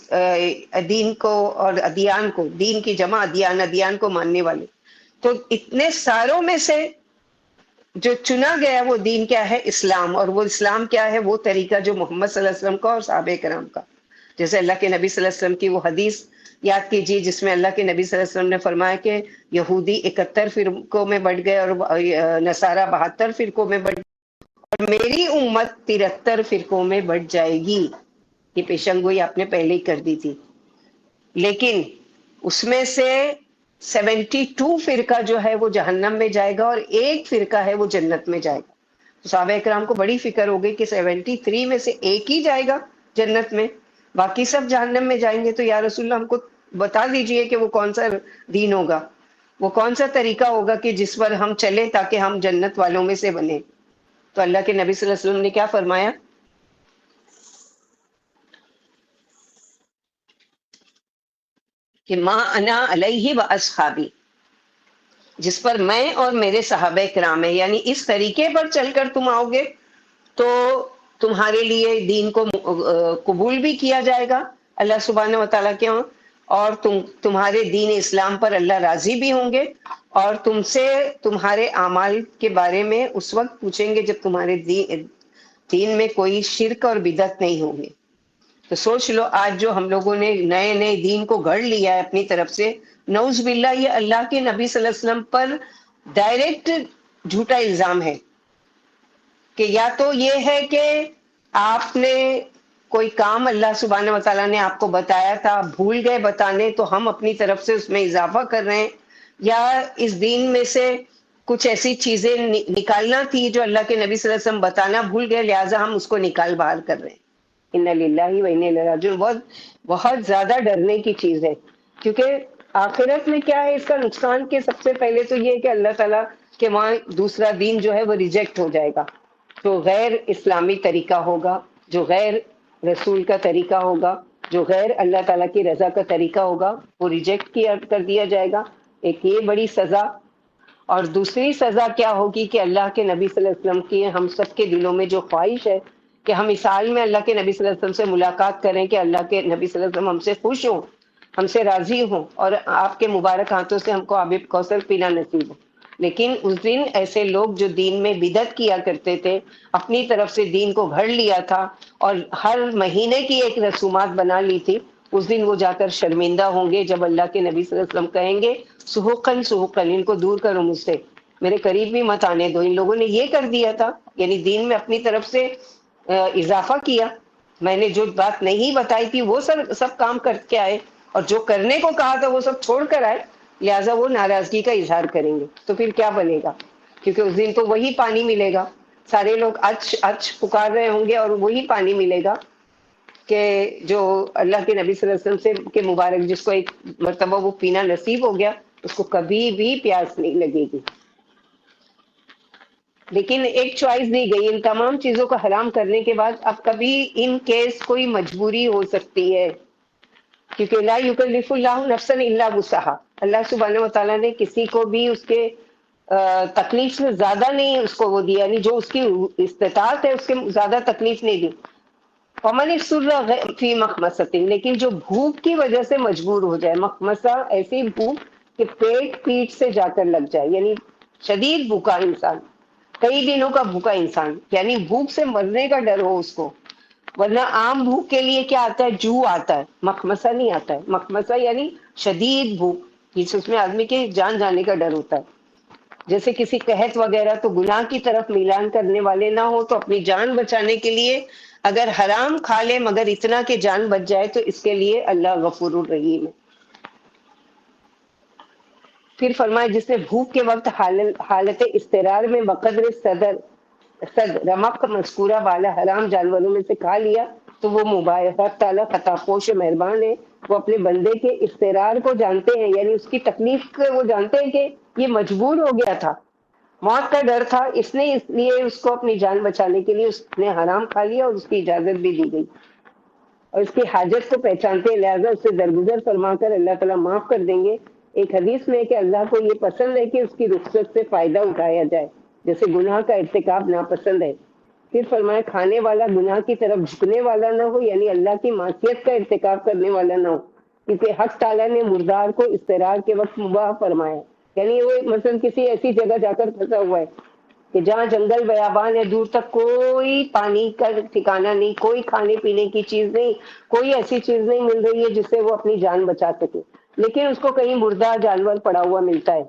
دین کو اور ادیان کو، دین کی جمع ادیان، ادیان کو ماننے والے، تو اتنے ساروں میں سے جو چنا گیا وہ دین کیا ہے؟ اسلام۔ اور وہ اسلام کیا ہے؟ وہ طریقہ جو محمد صلی اللہ علیہ وسلم کا اور صحابہ کرام کا، جیسے اللہ کے نبی صلی اللہ علیہ وسلم کی وہ حدیث یاد کیجیے جس میں اللہ کے نبی صلی اللہ علیہ وسلم نے فرمایا کہ یہودی 71 فرقوں میں بٹ گئے اور نصارہ 72 فرقوں میں بٹ گئے، اور میری امت 73 فرقوں میں بٹ جائے گی۔ یہ پیشن گوئی آپ نے پہلے ہی کر دی تھی، لیکن اس میں سے 72 فرقہ جو ہے وہ جہنم میں جائے گا اور ایک فرقہ ہے وہ جنت میں جائے گا۔ تو صحابہ کرام کو بڑی فکر ہو گئی کہ 73 میں سے ایک ہی جائے گا جنت میں۔ باقی سب جہنم میں جائیں گے، تو یا رسول اللہ ہم کو بتا دیجئے کہ وہ کون سا دین ہوگا، وہ کون سا طریقہ ہوگا کہ جس پر ہم چلیں تاکہ ہم جنت والوں میں سے بنیں۔ تو اللہ کے نبی صلی اللہ علیہ وسلم نے کیا فرمایا کہ ما انا علیہ و اصحابی، جس پر میں اور میرے صحابہ کرام ہیں، یعنی اس طریقے پر چل کر تم آؤ گے تو تمہارے لیے دین کو قبول بھی کیا جائے گا اللہ سبحانہ وتعالیٰ کے ہاں، اور تمہارے دین اسلام پر اللہ راضی بھی ہوں گے، اور تم سے تمہارے اعمال کے بارے میں اس وقت پوچھیں گے جب تمہارے دین میں کوئی شرک اور بدعت نہیں ہوں گے۔ تو سوچ لو آج جو ہم لوگوں نے نئے نئے دین کو گھڑ لیا ہے اپنی طرف سے، نعوذ باللہ یہ اللہ کے نبی صلی اللہ علیہ وسلم پر ڈائریکٹ جھوٹا الزام ہے کہ یا تو یہ ہے کہ آپ نے کوئی کام اللہ سبحانہ وتعالیٰ نے آپ کو بتایا تھا، بھول گئے بتانے، تو ہم اپنی طرف سے اس میں اضافہ کر رہے ہیں، یا اس دین میں سے کچھ ایسی چیزیں نکالنا تھی جو اللہ کے نبی صلی اللہ علیہ وسلم بتانا بھول گئے، لہٰذا ہم اس کو نکال باہر کر رہے ہیں۔ ان للہ و انا الیہ راجعون، بہت زیادہ ڈرنے کی چیز ہے، کیونکہ آخرت میں کیا ہے اس کا نقصان، کہ سب سے پہلے تو یہ کہ اللہ تعالیٰ کے وہاں دوسرا دین جو ہے وہ ریجیکٹ ہو جائے گا، جو غیر اسلامی طریقہ ہوگا، جو غیر رسول کا طریقہ ہوگا، جو غیر اللہ تعالیٰ کی رضا کا طریقہ ہوگا، وہ ریجیکٹ کر دیا جائے گا۔ ایک یہ بڑی سزا، اور دوسری سزا کیا ہوگی کہ اللہ کے نبی صلی اللہ علیہ وسلم کی ہم سب کے دلوں میں جو خواہش ہے کہ ہم اس حال میں اللہ کے نبی صلی اللہ علیہ وسلم سے ملاقات کریں کہ اللہ کے نبی صلی اللہ علیہ وسلم ہم سے خوش ہوں، ہم سے راضی ہوں، اور آپ کے مبارک ہاتھوں سے ہم کو آب کوثر پینا نصیب ہو۔ لیکن اس دن ایسے لوگ جو دین میں بدعت کیا کرتے تھے، اپنی طرف سے دین کو گھڑ لیا تھا اور ہر مہینے کی ایک رسومات بنا لی تھی، اس دن وہ جا کر شرمندہ ہوں گے جب اللہ کے نبی صلی اللہ علیہ وسلم کہیں گے سحقن سحقن، ان کو دور کرو مجھ سے، میرے قریب بھی مت آنے دو، ان لوگوں نے یہ کر دیا تھا، یعنی دین میں اپنی طرف سے اضافہ کیا، میں نے جو بات نہیں بتائی تھی وہ سب کام کر کے آئے، اور جو کرنے کو کہا تھا وہ سب چھوڑ کر آئے، لہٰذا وہ ناراضگی کا اظہار کریں گے، تو پھر کیا بنے گا؟ کیونکہ اس دن تو وہی پانی ملے گا، سارے لوگ اچ اچ پکار رہے ہوں گے اور وہی پانی ملے گا کہ جو اللہ کے نبی صلی اللہ علیہ وسلم سے کے مبارک، جس کو ایک مرتبہ وہ پینا نصیب ہو گیا، اس کو کبھی بھی پیاس نہیں لگے گی۔ لیکن ایک چوائس دی گئی، ان تمام چیزوں کو حرام کرنے کے بعد اب کبھی ان کیس کوئی مجبوری ہو سکتی ہے، کیونکہ لا یکلف اللہ نفسا الا وسعها، اللہ سبحانہ وتعالیٰ نے کسی کو بھی اس کے تکلیف سے زیادہ نہیں اس کو وہ دیا، یعنی جو اس کی استطاعت ہے اس کے زیادہ تکلیف نہیں دی۔ فمن اضطر فی مخمصۃ، لیکن جو بھوک کی وجہ سے مجبور ہو جائے، مخمصہ ایسی بھوک کہ پیٹ سے جا کر لگ جائے، یعنی شدید بھوکا انسان، کئی دنوں کا بھوکا انسان، یعنی بھوک سے مرنے کا ڈر ہو اس کو، ورنہ عام بھوک کے لیے کیا آتا ہے؟ جو آتا ہے، مخمصہ نہیں آتا ہے۔ مخمصہ یعنی شدید بھوک، جس اس میں آدمی کے جان جانے کا ڈر ہوتا ہے، جیسے کسی قحط وغیرہ، تو گناہ کی طرف میلان کرنے والے نہ ہو تو اپنی جان بچانے کے لیے اگر حرام کھا لے مگر اتنا کہ جان بچ جائے تو اس کے لیے اللہ غفور الرحیم ہے۔ پھر فرمائے جس نے بھوک کے وقت حالت اضطرار میں بقدر صد رمق مذکورہ والا حرام جانوروں میں سے کھا لیا تو وہ مبارک تعالیٰ خطا پوش مہربان ہے، وہ اپنے بندے کے اضطرار کو جانتے ہیں، یعنی اس کی تکلیف کو وہ جانتے ہیں کہ یہ مجبور ہو گیا تھا، موت کا ڈر تھا، اس لیے اس کو اپنی جان بچانے کے لیے اس نے حرام کھا لیا اور اس کی اجازت بھی دی گئی، اور اس کی حاجت کو پہچانتے ہیں، لہٰذا اس سے درگزر فرما کر اللہ تعالیٰ معاف کر دیں گے۔ ایک حدیث میں ہے کہ اللہ کو یہ پسند ہے کہ اس کی رخصت سے فائدہ اٹھایا جائے، جیسے گناہ کا ارتکاب ناپسند ہے۔ پھر فرمایا کھانے والا گناہ کی طرف جھکنے والا نہ ہو، یعنی اللہ کی معصیت کا ارتکاب کرنے والا نہ ہو، کیونکہ حق تعالیٰ نے مردار کو اضطرار کے وقت مباح فرمایا، یعنی وہ مثلا کسی ایسی جگہ جا کر پھنسا ہوا ہے کہ جہاں جنگل بیابان ہے، دور تک کوئی پانی کا ٹھکانہ نہیں، کوئی کھانے پینے کی چیز نہیں، کوئی ایسی چیز نہیں مل رہی ہے جس سے وہ اپنی جان بچا سکے، لیکن اس کو کہیں مردہ جانور پڑا ہوا ملتا ہے۔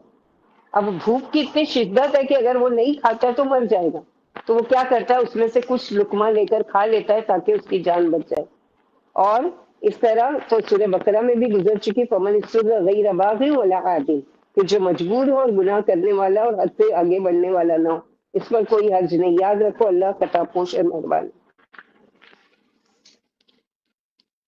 اب بھوک کی اتنی شدت ہے کہ اگر وہ نہیں کھاتا ہے تو مر جائے گا، تو وہ کیا کرتا ہے اس میں سے کچھ لقمہ لے کر کھا لیتا ہے تاکہ اس کی جان بچ جائے۔ اور اس طرح تو سورہ بقرہ میں بھی گزر چکی فمن اضطر غیر باغ ولا عاد، کہ جو مجبور ہو اور گناہ کرنے والا اور حد سے آگے بڑھنے والا نہ ہو، اس پر کوئی حرج نہیں۔ یاد رکھو اللہ خطا پوش اور مہربان۔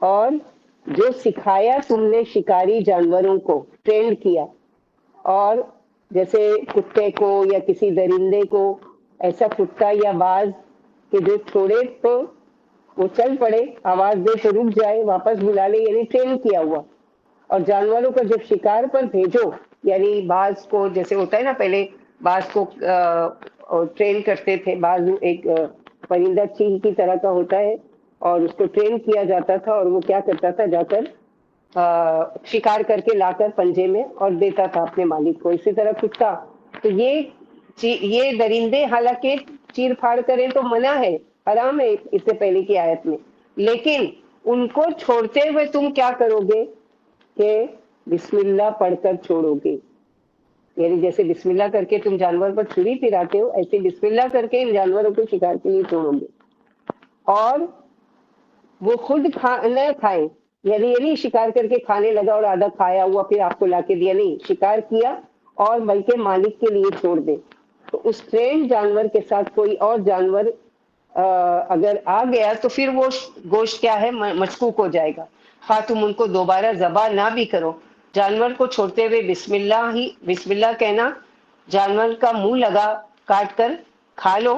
اور جو سکھایا تم نے شکاری جانوروں کو، ٹرینڈ کیا، اور جیسے کتے کو یا کسی درندے کو ایسا کتا یا باز کہ جو چھوڑے تو وہ چل پڑے، آواز دے تو رک جائے، واپس بلا لے، یعنی ٹرین کیا ہوا. اور جانوروں کو جب شکار پر بھیجو، یعنی باز کو جیسے ہوتا ہے نا، پہلے باز کو ٹرین کرتے تھے، باز ایک پرندہ چیل کی طرح کا ہوتا ہے، اور اس کو ٹرین کیا جاتا تھا، اور وہ کیا کرتا تھا، جا کر شکار کر کے لا کر پنجے میں اور دیتا تھا اپنے مالک کو. اسی طرح کتا، تو یہ درندے حالانکہ چیر پھاڑ کریں تو منع ہے، حرام ہے اس سے پہلے کی آیت میں، لیکن ان کو چھوڑتے ہوئے تم کیا کرو گے کہ بسم اللہ پڑھ کر چھوڑو گے. یعنی جیسے بسم اللہ کر کے تم جانور پر چھری پھراتے ہو، ایسے بسم اللہ کر کے ان جانوروں کو شکار کے لیے چھوڑو گے. اور وہ خود نہ کھائیں، یعنی یہ نہیں شکار کر کے کھانے لگا اور آدھا کھایا ہوا پھر آپ کو لا کے دیا، نہیں، شکار کیا اور بلکہ مالک کے لیے چھوڑ دے. تو اس ٹرینڈ جانور کے ساتھ کوئی اور جانور اگر آ گیا تو پھر وہ گوشت کیا ہے، مشکوک ہو جائے گا. خواہ تم ان کو دوبارہ ذبح نہ بھی کرو، جانور کو چھوڑتے ہوئے بسم اللہ کہنا، جانور کا منہ لگا کاٹ کر کھا لو،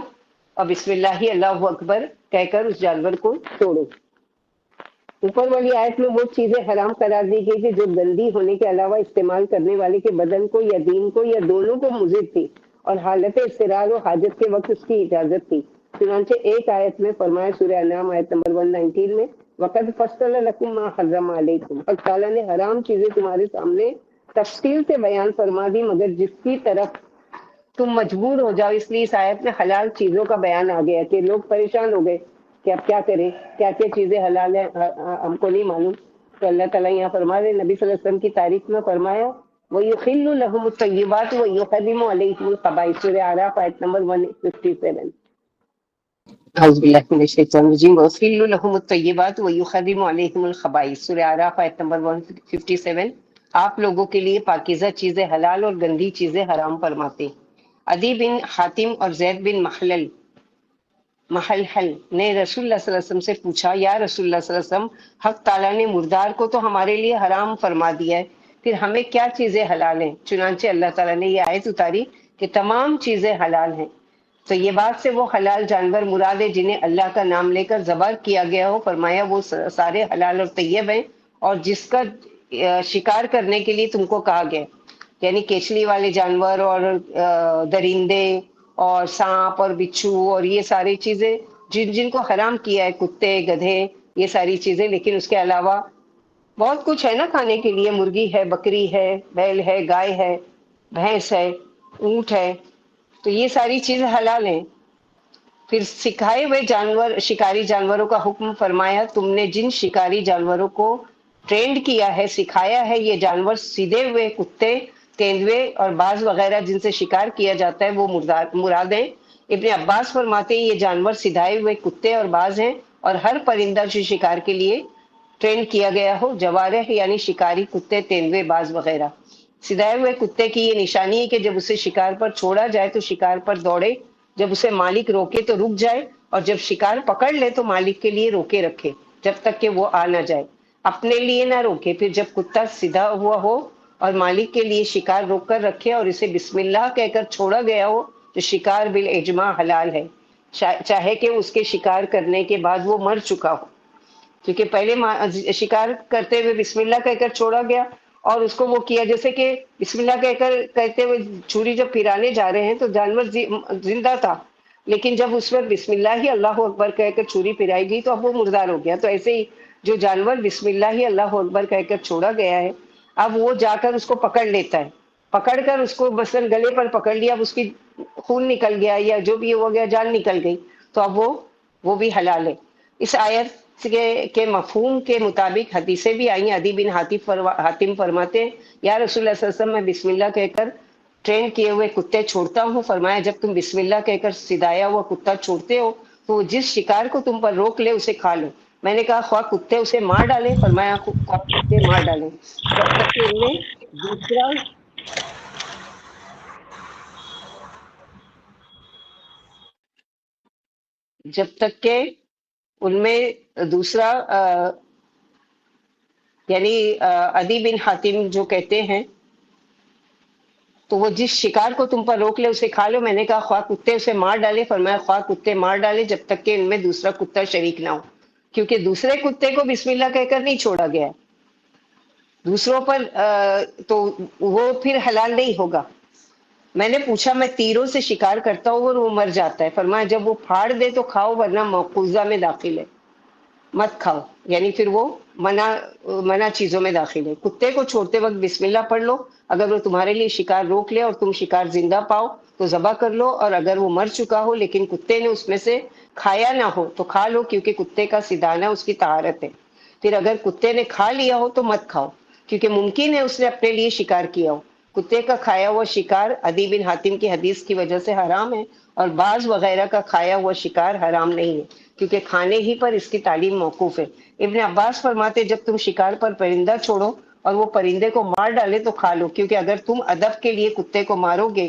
اور بسم اللہ اللہ اکبر کہہ کر اس جانور کو چھوڑو. اوپر والی آیت میں وہ چیزیں حرام قرار دی گئی تھی جو گندی ہونے کے علاوہ استعمال کرنے والے کے بدن کو یا دین کو یا دونوں کو مضر تھی، اور حالت اضطرار و حاجت کے وقت اس کی اجازت تھی. چنانچہ ایک آیت میں فرمایا، سورہ انعام آیت نمبر 119 میں، وَقَدْ فَصَّلَ لَكُم مَّا حَرَّمَ عَلَيْكُمْ، حق تعالیٰ نے حرام چیزیں تمہارے سامنے تفصیل سے بیان فرما دی، مگر جس کی طرف تم مجبور ہو جاؤ. اس لیے اس آیت میں حلال چیزوں کا بیان آ گیا کہ لوگ پریشان ہو گئے کہ اب کیا کریں، کیا کیا چیزیں حلال ہیں، ہم کو نہیں معلوم. تو اللہ تعالیٰ یہاں فرما رہے، نبی صلی اللہ علیہ وسلم کی تاریخ میں فرمایا، وَيُحِلُّ لَهُمُ الطَّيِّبَاتُ وَيُحَرِّمُ عَلَيْهِمُ الْخَبَائِثَ، سورہ اعراف آیت نمبر 157. اعوذ باللہ من الشیطان الرجیم. وَيُحِلُّ لَهُمُ الطَّيِّبَاتُ وَيُحَرِّمُ عَلَيْهِمُ الْخَبَائِثَ، سورہ اعراف آیت نمبر 157. آپ لوگوں کے لیے پاکیزہ چیزیں حلال اور گندی چیزیں حرام فرماتے. عدی بن حاتم اور زید بن محلحل نے رسول اللہ صلی اللہ علیہ وسلم سے پوچھا، یا رسول اللہ صلی اللہ علیہ وسلم، حق تعالیٰ نے مردار کو تو ہمارے لیے حرام فرما دیا ہے، پھر ہمیں کیا چیزیں حلال ہیں؟ چنانچہ اللہ تعالیٰ نے یہ آیت اتاری کہ تمام چیزیں حلال ہیں. تو یہ بات سے وہ حلال جانور مراد ہے جنہیں اللہ کا نام لے کر ذبح کیا گیا ہو. فرمایا وہ سارے حلال اور طیب ہیں، اور جس کا شکار کرنے کے لیے تم کو کہا گیا، یعنی کیچلی والے جانور اور درندے اور سانپ اور بچھو اور یہ ساری چیزیں جن کو حرام کیا ہے، کتے، گدھے، یہ ساری چیزیں. لیکن اس کے علاوہ بہت کچھ ہے نا کھانے کے لیے، مرغی ہے، بکری ہے، بیل ہے، گائے ہے، بھینس ہے، اونٹ ہے، تو یہ ساری چیزیں حلال ہیں. پھر سکھائے ہوئے جانور، شکاری جانوروں کا حکم فرمایا، تم نے جن شکاری جانوروں کو ٹرینڈ کیا ہے، سکھایا ہے، یہ جانور سیدھے ہوئے کتے، تیندوے اور باز وغیرہ جن سے شکار کیا جاتا ہے وہ مراد ہیں. ابن عباس فرماتے ہیں یہ جانور سدھائے ہوئے کتے اور باز ہیں، اور ہر پرندہ جو شکار کے لیے ٹرین کیا گیا ہو، جوارح یعنی شکاری کتے، تیندوے، باز وغیرہ. سدھائے ہوئے کتے کی یہ نشانی ہے کہ جب اسے شکار پر چھوڑا جائے تو شکار پر دوڑے، جب اسے مالک روکے تو رک جائے، اور جب شکار پکڑ لے تو مالک کے لیے روکے رکھے جب تک کہ وہ آ نہ جائے، اپنے لیے نہ روکے. پھر جب کتا سیدھا ہوا ہو اور مالک کے لیے شکار روک کر رکھے اور اسے بسم اللہ کہہ کر چھوڑا گیا ہو تو شکار بالاجماع حلال ہے، چاہے کہ اس کے شکار کرنے کے بعد وہ مر چکا ہو، کیونکہ پہلے شکار کرتے ہوئے بسم اللہ کہہ کر چھوڑا گیا اور اس کو وہ کیا، جیسے کہ بسم اللہ کہتے ہوئے چھری جب پھرانے جا رہے ہیں تو جانور زندہ تھا، لیکن جب اس وقت بسم اللہ ہی اللہ اکبر کہہ کر چھری پھرائی گئی تو اب وہ مردار ہو گیا. تو ایسے ہی جو جانور بسم اللہ ہی اللہ اکبر کہہ کر چھوڑا گیا ہے، اب وہ جا کر اس کو پکڑ لیتا ہے، پکڑ کر اس کو مثلاً گلے پر پکڑ لیا، اب اس کی خون نکل گیا یا جو بھی ہو گیا، جان نکل گئی، تو اب وہ بھی حلال ہے. اس آیت کے مفہوم کے مطابق حدیثیں بھی آئی ہیں. عدی بن حاتم فرماتے ہیں، یا رسول اللہ صلی اللہ علیہ وسلم، میں بسم اللہ کہہ کر ٹرین کیے ہوئے کتے چھوڑتا ہوں. فرمایا جب تم بسم اللہ کہہ کر سدایا ہوا کتا چھوڑتے ہو تو جس شکار کو تم پر روک لے اسے کھا لو. میں نے کہا خواہ کتے اسے مار ڈالیں؟ فرمایا خواہ کتے مار ڈالیں، جب تک کہ ان میں دوسرا جب تک کہ ان میں دوسرا یعنی عدی بن حاتم جو کہتے ہیں تو وہ جس شکار کو تم پر روک لے اسے کھا لو. میں نے کہا خواہ کتے اسے مار ڈالے. فرمایا خواہ کتے مار ڈالے جب تک کہ ان میں دوسرا کتا شریک نہ ہو، کیونکہ دوسرے کتے کو بسم اللہ کہہ کر نہیں چھوڑا گیا ہے. دوسروں پر تو وہ پھر حلال نہیں ہوگا. میں نے پوچھا میں تیروں سے شکار کرتا ہوں اور وہ مر جاتا ہے. فرمایا جب وہ پھاڑ دے تو کھاؤ ورنہ موقوزہ میں داخل ہے، مت کھاؤ. یعنی پھر وہ منع چیزوں میں داخل ہے. کتے کو چھوڑتے وقت بسم اللہ پڑھ لو. اگر وہ تمہارے لیے شکار روک لے اور تم شکار زندہ پاؤ تو ذبح کر لو، اور اگر وہ مر چکا ہو لیکن کتے نے اس میں سے کھایا نہ ہو تو کھا لو، کیونکہ کتے کا سدانہ اس کی طہارت ہے. پھر اگر کتے نے کھا لیا ہو تو مت کھاؤ، کیونکہ ممکن ہے اس نے اپنے لیے شکار کیا ہو. کتے کا کھایا ہوا شکار عدی بن حاتم کی حدیث کی وجہ سے حرام ہے، اور باز وغیرہ کا کھایا ہوا شکار حرام نہیں ہے، کیونکہ کھانے ہی پر اس کی تعلیم موقوف ہے. ابن عباس فرماتے جب تم شکار پر پرندہ چھوڑو اور وہ پرندے کو مار ڈالے تو کھا لو، کیونکہ اگر تم ادب کے لیے کتے کو مارو گے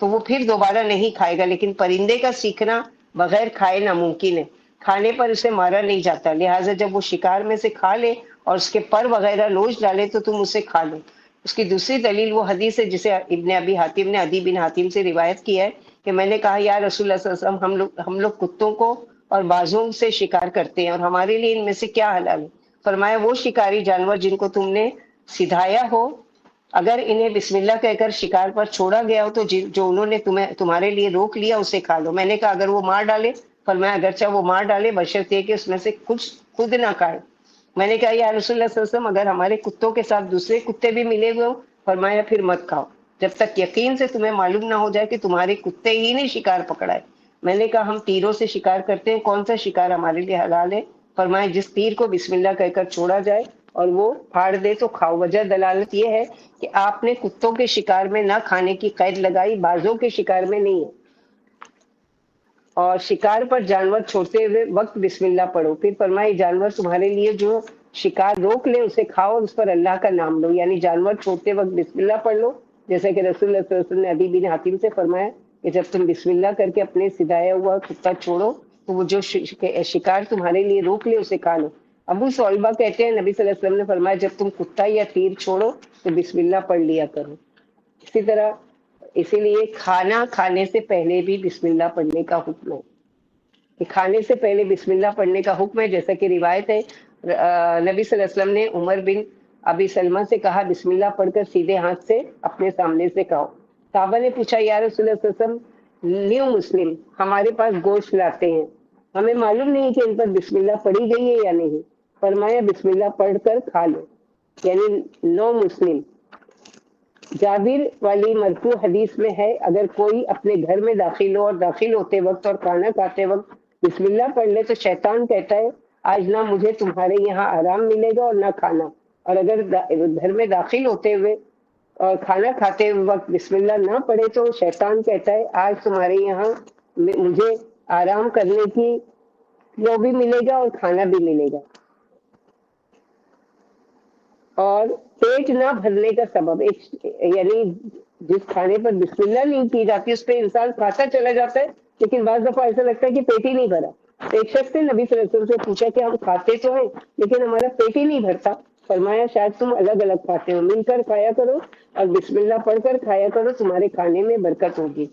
تو وہ پھر دوبارہ نہیں کھائے گا، لیکن پرندے کا سیکھنا بغیر کھائے ناممکن ہے. کھانے پر اسے مارا نہیں جاتا، لہٰذا جب وہ شکار میں سے کھا لے اور اس کے پر وغیرہ لوچ ڈالے تو تم اسے کھا لو. اس کی دوسری دلیل وہ حدیث ہے جسے ابن ابی حاتم نے عدی بن حاتم سے روایت کی ہے کہ میں نے کہا یا رسول اللہ صلی اللہ علیہ وسلم ہم لوگ کتوں کو اور بازوں سے شکار کرتے ہیں اور ہمارے لیے ان میں سے کیا حلال ہے؟ فرمایا وہ شکاری جانور جن کو تم نے سدھایا ہو، اگر انہیں بسم اللہ کہہ کر شکار پر چھوڑا گیا ہو تو جو انہوں نے تمہارے لیے روک لیا اسے کھا لو. میں نے کہا اگر وہ مار ڈالے؟ فرمایا اگرچہ وہ مار ڈالے بشرط یہ کہ اس میں سے کچھ خود نہ کھائے. میں نے کہا یا رسول اللہ صلی اللہ علیہ وسلم اگر ہمارے کتوں کے ساتھ دوسرے کتے بھی ملے ہوئے ہوں؟ فرمایا پھر مت کھاؤ جب تک یقین سے تمہیں معلوم نہ ہو جائے کہ تمہارے کتے ہی نے شکار پکڑا ہے. میں نے کہا ہم تیروں سے شکار کرتے ہیں، کون سا شکار ہمارے لیے حلال ہے؟ فرمایا جس تیر کو بسم اللہ کہہ کر چھوڑا جائے اور وہ پھاڑ دے تو کھاؤ. وجہ دلالت یہ ہے کہ آپ نے کتوں کے شکار میں نہ کھانے کی قید لگائی، بازوں کے شکار میں نہیں ہے. اور شکار پر جانور چھوڑتے ہوئے وقت بسم اللہ پڑھو. پھر فرمائے جانور تمہارے لیے جو شکار روک لے اسے کھاؤ اور اس پر اللہ کا نام لو. یعنی جانور چھوڑتے وقت بسم اللہ پڑھ لو، جیسا کہ رسول اللہ صلی اللہ علیہ وسلم نے عدی بن حاتم سے فرمایا کہ جب تم بسم اللہ کر کے اپنے سدایا ہوا کتا چھوڑو تو وہ جو شکار تمہارے لیے روک لے اسے کھا لو. ابو صلبہ کہتے ہیں نبی صلی اللہ علیہ وسلم نے فرمایا جب تم کتا یا تیر چھوڑو تو بسم اللہ پڑھ لیا کرو. اسی طرح اسی لیے کھانا کھانے سے پہلے بھی بسم اللہ پڑھنے کا حکم ہے، کہ کھانے سے پہلے بسم اللہ پڑھنے کا حکم ہے. جیسا کہ روایت ہے نبی صلی اللہ علیہ وسلم نے عمر بن ابی سلمہ سے کہا بسم اللہ پڑھ کر سیدھے ہاتھ سے اپنے سامنے سے کھاؤ. صحابہ نے پوچھا یا رسول اللہ صلی اللہ علیہ وسلم نیو مسلم ہمارے پاس گوشت لاتے ہیں، ہمیں معلوم نہیں کہ ان پر بسم اللہ پڑھی گئی ہے یا نہیں. فرمایا بسم اللہ پڑھ کر کھا لو، یعنی نو مسلم. جابر والی مرفوع حدیث میں ہے اگر کوئی اپنے گھر میں داخل ہو اور داخل ہوتے وقت اور کھانا کھاتے وقت بسم اللہ پڑھ لے تو شیطان کہتا ہے آج نہ مجھے تمہارے یہاں آرام ملے گا اور نہ کھانا. اور اگر گھر میں داخل ہوتے ہوئے اور کھانا کھاتے وقت بسم اللہ نہ پڑھے تو شیطان کہتا ہے آج تمہارے یہاں مجھے آرام کرنے کی وہ بھی ملے گا اور کھانا بھی ملے گا. اور پیٹ نہ بھرنے کا سبب یعنی جس کھانے پر بسم اللہ نہیں کی جاتی اس پہ انسان کھاتا چلا جاتا ہے لیکن بعض دفعہ ایسا لگتا ہے کہ پیٹ ہی نہیں بھرا. ایک شخص نے نبی صلی اللہ علیہ وسلم سے پوچھا کہ ہم کھاتے تو ہیں لیکن ہمارا پیٹ ہی نہیں بھرتا. فرمایا شاید تم الگ الگ کھاتے ہو، مل کر کھایا کرو اور بسم اللہ پڑھ کر کھایا کرو، تمہارے کھانے میں برکت ہوگی.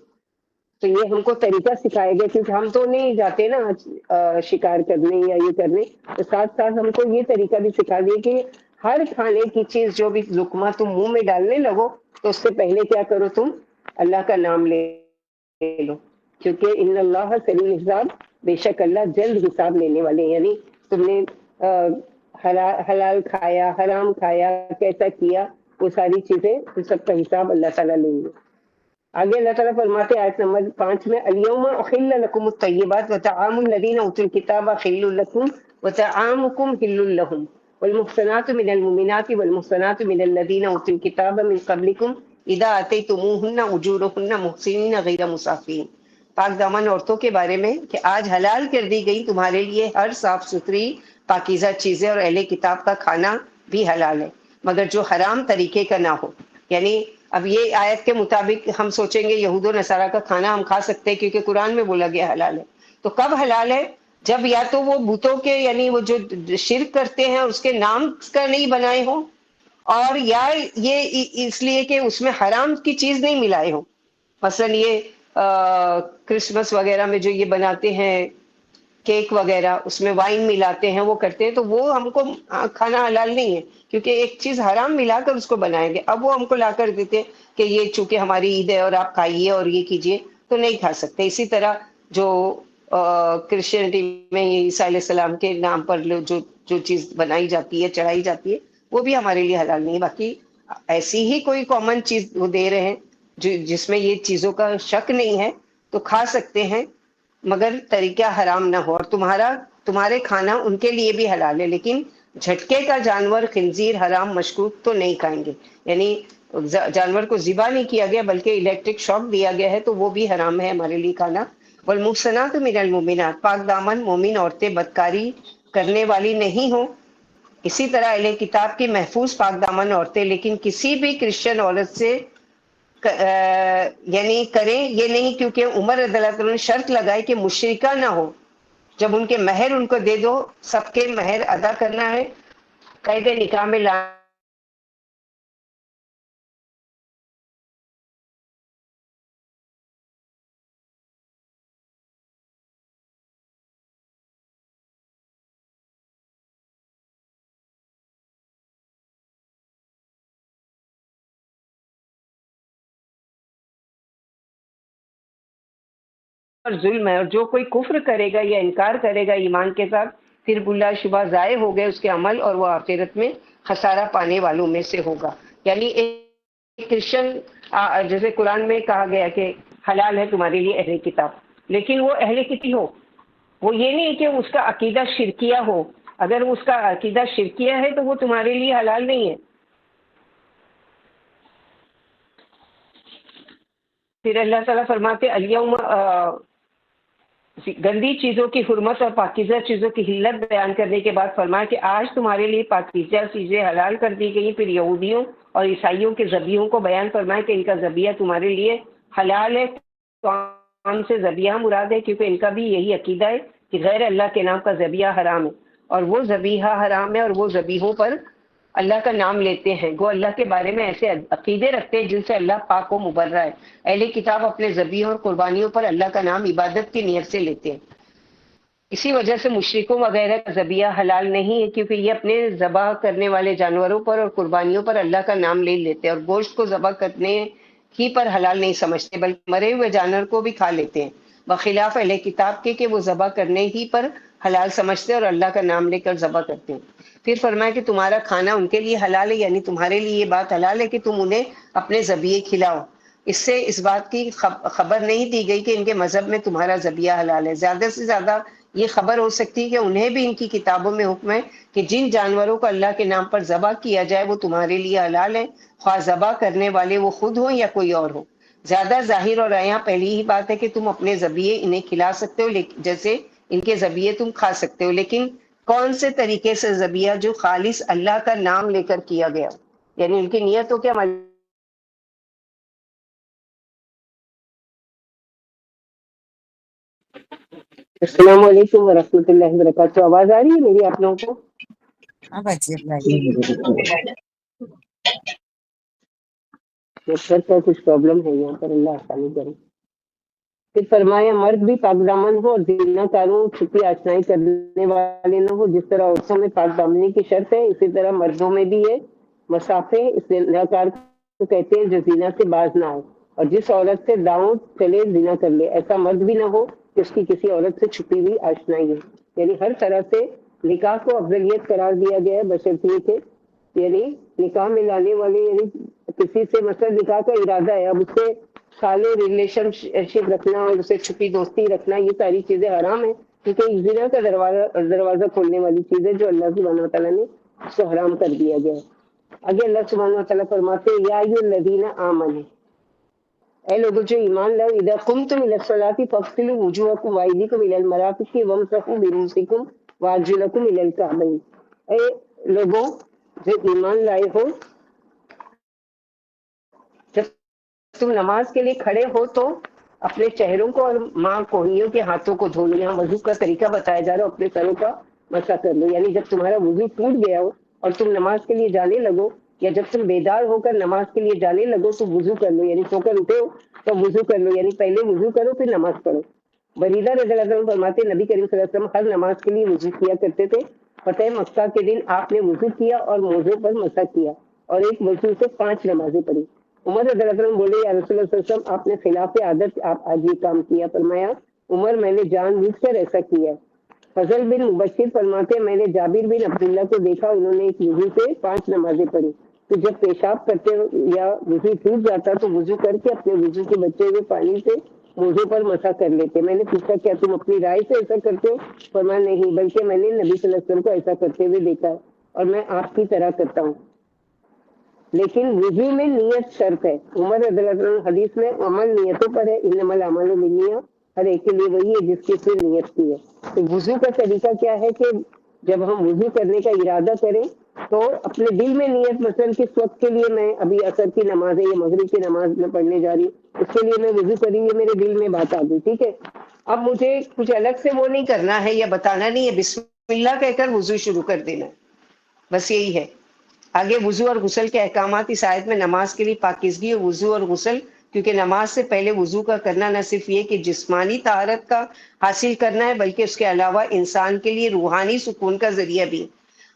تو یہ ہم کو طریقہ سکھایا گیا کیونکہ ہم تو نہیں جاتے نا شکار کرنے یا یہ کرنے، تو ساتھ ساتھ ہم کو یہ طریقہ بھی سکھا دیا کہ ہر کھانے کی چیز جو بھی لقمہ تم منہ میں ڈالنے لگو تو اس سے پہلے کیا کرو تم اللہ کا نام لے لو، کیونکہ ان اللہ سریع الحساب، بے شک اللہ جلد حساب لینے والے. یعنی تم نے حلال کھایا حرام کھایا کیسا کیا وہ ساری چیزیں ان سب کا حساب اللہ تعالیٰ لیں گے. آگے اللہ تعالیٰ فرماتے آیت نمبر 5 میں الیوم احل لکم الطیبات وطعام الذین اوتوا الکتاب حل لکم وطعامکم حل لہم والمحصنات من المؤمنات والمحصنات من الذین اوتوا الکتاب من قبلکم اذا آتیتموہن اجورہن محسنین غیر مسافین. پاک دامن عورتوں کے بارے میں کہ آج حلال کر دی گئی تمہارے لیے ہر صاف ستھری پاکیزہ چیزیں اور اہل کتاب کا کھانا بھی حلال ہے مگر جو حرام طریقے کا نہ ہو. یعنی اب یہ آیت کے مطابق ہم سوچیں گے یہود و نصارہ کا کھانا ہم کھا سکتے ہیں کیونکہ قرآن میں بولا گیا حلال ہے. تو کب حلال ہے؟ جب یا تو وہ بتوں کے یعنی وہ جو شرک کرتے ہیں اس کے نام کا نہیں بنائے ہوں، اور یا یہ اس لیے کہ اس میں حرام کی چیز نہیں ملائے ہوں. مثلا یہ کرسمس وغیرہ میں جو یہ بناتے ہیں کیک وغیرہ، اس میں وائن ملاتے ہیں، وہ کرتے ہیں، تو وہ ہم کو کھانا حلال نہیں ہے، کیونکہ ایک چیز حرام ملا کر اس کو بنائیں گے. اب وہ ہم کو لا کر دیتے کہ یہ چونکہ ہماری عید ہے اور آپ کھائیے اور یہ کیجیے، تو نہیں کھا سکتے. اسی طرح جو کرسچینٹی میں عیسیٰ علیہ السلام کے نام پر جو چیز بنائی جاتی ہے، چڑھائی جاتی ہے، وہ بھی ہمارے لیے حلال نہیں ہے. باقی ایسی ہی کوئی کامن چیز وہ دے رہے ہیں جس میں یہ چیزوں کا شک نہیں ہے، تو کھا سکتے ہیں، مگر طریقہ حرام نہ ہو. اور تمہارے کھانا ان کے لیے بھی حلال ہے، لیکن جھٹکے کا جانور خنزیر حرام مشکوک تو نہیں کھائیں گے. یعنی جانور کو ذبح نہیں کیا گیا بلکہ الیکٹرک شاک دیا گیا ہے، تو وہ بھی حرام ہے ہمارے لیے کھانا. والمحصنات من المؤمنات، پاک دامن مومن عورتیں بدکاری کرنے والی نہیں ہوں. اسی طرح اہل کتاب کی محفوظ پاک دامن عورتیں لیکن کسی بھی کرسچن عورت سے یعنی کریں یہ نہیں، کیونکہ عمر رضی اللہ عنہ نے شرط لگائی کہ مشرکہ نہ ہو. جب ان کے مہر ان کو دے دو، سب کے مہر ادا کرنا ہے. قید نکاح میں اور ظلم ہے، اور جو کوئی کفر کرے گا یا انکار کرے گا ایمان کے ساتھ، پھر بلا شبہ ضائع ہو گئے اس کے عمل، اور وہ آخرت میں خسارہ پانے والوں میں سے ہوگا. یعنی ایک کرسچن، جیسے قرآن میں کہا گیا کہ حلال ہے تمہارے لیے اہل کتاب، لیکن وہ اہل کتاب ہو، وہ یہ نہیں کہ اس کا عقیدہ شرکیہ ہو. اگر اس کا عقیدہ شرکیہ ہے تو وہ تمہارے لیے حلال نہیں ہے. پھر اللہ تعالیٰ فرماتے الیوم، گندی چیزوں کی حرمت اور پاکیزہ چیزوں کی حلت بیان کرنے کے بعد فرمایا کہ آج تمہارے لیے پاکیزہ چیزیں حلال کر دی گئی. پھر یہودیوں اور عیسائیوں کے ذبیحوں کو بیان فرمایا کہ ان کا ذبیحہ تمہارے لیے حلال ہے. کون سے ذبیحہ مراد ہے؟ کیونکہ ان کا بھی یہی عقیدہ ہے کہ غیر اللہ کے نام کا ذبیحہ حرام ہے، اور وہ ذبیحہ حرام ہے، اور وہ ذبیحوں پر اللہ کا نام لیتے ہیں. وہ اللہ کے بارے میں ایسے عقیدے رکھتے ہیں جن سے اللہ پاک و مبرہ ہے. اہل کتاب اپنے ذبیحوں اور قربانیوں پر اللہ کا نام عبادت کی نیت سے لیتے ہیں. اسی وجہ سے مشرکوں وغیرہ کا ذبیحہ حلال نہیں ہے، کیونکہ یہ اپنے ذبح کرنے والے جانوروں پر اور قربانیوں پر اللہ کا نام لے لیتے ہیں، اور گوشت کو ذبح کرنے ہی پر حلال نہیں سمجھتے، بلکہ مرے ہوئے جانور کو بھی کھا لیتے ہیں، بخلاف اہل کتاب کے کہ وہ ذبح کرنے ہی پر حلال سمجھتے ہیں اور اللہ کا نام لے کر ذبح کرتے ہیں. پھر فرمایا کہ تمہارا کھانا ان کے لیے حلال ہے، یعنی تمہارے لیے یہ بات حلال ہے کہ تم انہیں اپنے ذبیحے کھلاؤ. اس سے اس بات کی خبر نہیں دی گئی کہ ان کے مذہب میں تمہارا ذبیحہ حلال ہے. زیادہ سے زیادہ یہ خبر ہو سکتی ہے کہ انہیں بھی ان کی کتابوں میں حکم ہے کہ جن جانوروں کو اللہ کے نام پر ذبح کیا جائے وہ تمہارے لیے حلال ہے، خواہ ذبح کرنے والے وہ خود ہوں یا کوئی اور ہو. زیادہ ظاہر اور عیاں پہلی ہی بات ہے کہ تم اپنے ذبیحے انہیں کھلا سکتے ہو، جیسے ان کے ذبیحے تم کھا سکتے ہو، لیکن کون سے طریقے سے ذبیحہ؟ جو خالص اللہ کا نام لے کر کیا گیا، یعنی ان کی نیت ہو کہ ہماری. السلام علیکم ورحمۃ اللہ وبرکاتہ. آواز آ رہی ہے میری آپ لوگوں کو؟ ہاں باجی اب لگی. سر کا کچھ پرابلم ہے یہاں پر، اللہ آسانی کرے. پھر فرمایا مرد بھی پاک دامن ہو اور زنا کاروں چھپی آشنائی کرنے والے نہ ہو. جس طرح عورتوں میں پاک دامنی کی شرط ہے، اسی طرح مردوں میں بھی ہے. مسافے اس زنا کار کو کہتے ہیں جو زنا سے باز نہ ہو، اور جس عورت سے داؤں چلے زنا کر لے. ایسا مرد بھی نہ ہو کہ اس کی کسی عورت سے چھپی ہوئی آشنائی ہے. یعنی ہر طرح سے نکاح کو افضلیت قرار دیا گیا ہے، بشرطیے کہ یعنی نکاح میں لانے والے یعنی کسی سے مثلا نکاح کا ارادہ ہے، اب اس سے سالے ریلیشن شپ رکھنا اور اسے چھپی دوستی رکھنا، یہ ساری چیزیں حرام ہیں، کیونکہ زنا کا دروازہ کھولنے والی چیز ہے جو اللہ سبحانہ وتعالیٰ نے اس کو حرام کر دیا گیا ہے. آگے اللہ سبحانہ وتعالیٰ فرماتے ہیں یا ایھا الذین آمنوا، اے لوگوں جو ایمان لاؤ، اذا قمتم الی الصلاۃ فاغسلوا وجوہکم وایدیکم الی المرافق وامسحوا برؤوسکم وارجلکم الی الکعبین. اے لوگوں جو ایمان لائے ہو، جب تم نماز کے لیے کھڑے ہو تو اپنے چہروں کو اور ماں کوہنیوں کے ہاتھوں کو دھو لو. یہاں وضو کا طریقہ بتایا جا رہا ہے. اپنے سروں کا مسح کر لو. یعنی جب تمہارا وضو ٹوٹ گیا ہو اور تم نماز کے لیے جانے لگو، یا جب تم بیدار ہو کر نماز کے لیے جانے لگو تو وضو کر لو. یعنی سو کر اٹھے ہو تو وضو کر لو. یعنی پہلے وضو کرو پھر نماز پڑھو. بریدہ رضی اللہ عنہ فرماتے نبی کریم صلی اللہ علیہ وسلم ہر نماز کے لیے وضو کیا کرتے تھے. فتح مکہ کے دن آپ نے وضو کیا اور موضوع پر مسح کیا اور ایک وضو سے 5 نمازیں پڑھی. عمر رضی اللہ عنہ بولے یا رسول اللہ صلی اللہ علیہ وسلم آپ نے خلاف عادت آپ آج یہ کام کیا. فرمایا عمر میں نے جان بوجھ کر ایسا کیا. فضل بن مبشر فرماتے میں نے جابر بن عبداللہ کو دیکھا، انہوں نے ایک وضو سے 5 نمازیں پڑھی. تو جب پیشاب کرتے یا وضو ٹوٹ جاتا تو وضو کر کے اپنے وضو کے بچے ہوئے پانی سے موضوع پر مسح کر لیتے. میں نے پوچھا کیا تم اپنی رائے سے ایسا کرتے ہو؟ فرمایا نہیں، بلکہ میں نے نبی صلی اللہ علیہ وسلم کو ایسا کرتے ہوئے دیکھا ہے اور میں آپ کی طرح کرتا ہوں. لیکن وضو میں نیت شرط ہے. عمر رضی اللہ عنہ حدیث میں عمل نیتوں پر ہے. انما الاعمال بالنیات، ہر ایک کے لیے وہی ہے جس کی پھر نیت کی ہے. تو وضو کا طریقہ کیا ہے کہ جب ہم وضو کرنے کا ارادہ کریں تو اپنے دل میں نیت، مثلا کس وقت کے لیے میں ابھی عصر کی نماز ہے یا مغرب کی نماز میں پڑھنے جا رہی ہوں، اس کے لیے میں وضو کریں گی، میرے دل میں بات آ گئی، ٹھیک ہے. اب مجھے کچھ الگ سے وہ نہیں کرنا ہے یا بتانا نہیں ہے، بسم اللہ کہہ کر وضو شروع کر دینا ہے، بس یہی ہے. آگے وضو اور غسل کے احکامات اس آیت میں نماز کے لیے پاکیزگی اور وضو اور غسل، کیونکہ نماز سے پہلے وضو کا کرنا نہ صرف یہ کہ جسمانی طہارت کا حاصل کرنا ہے، بلکہ اس کے علاوہ انسان کے لیے روحانی سکون کا ذریعہ بھی.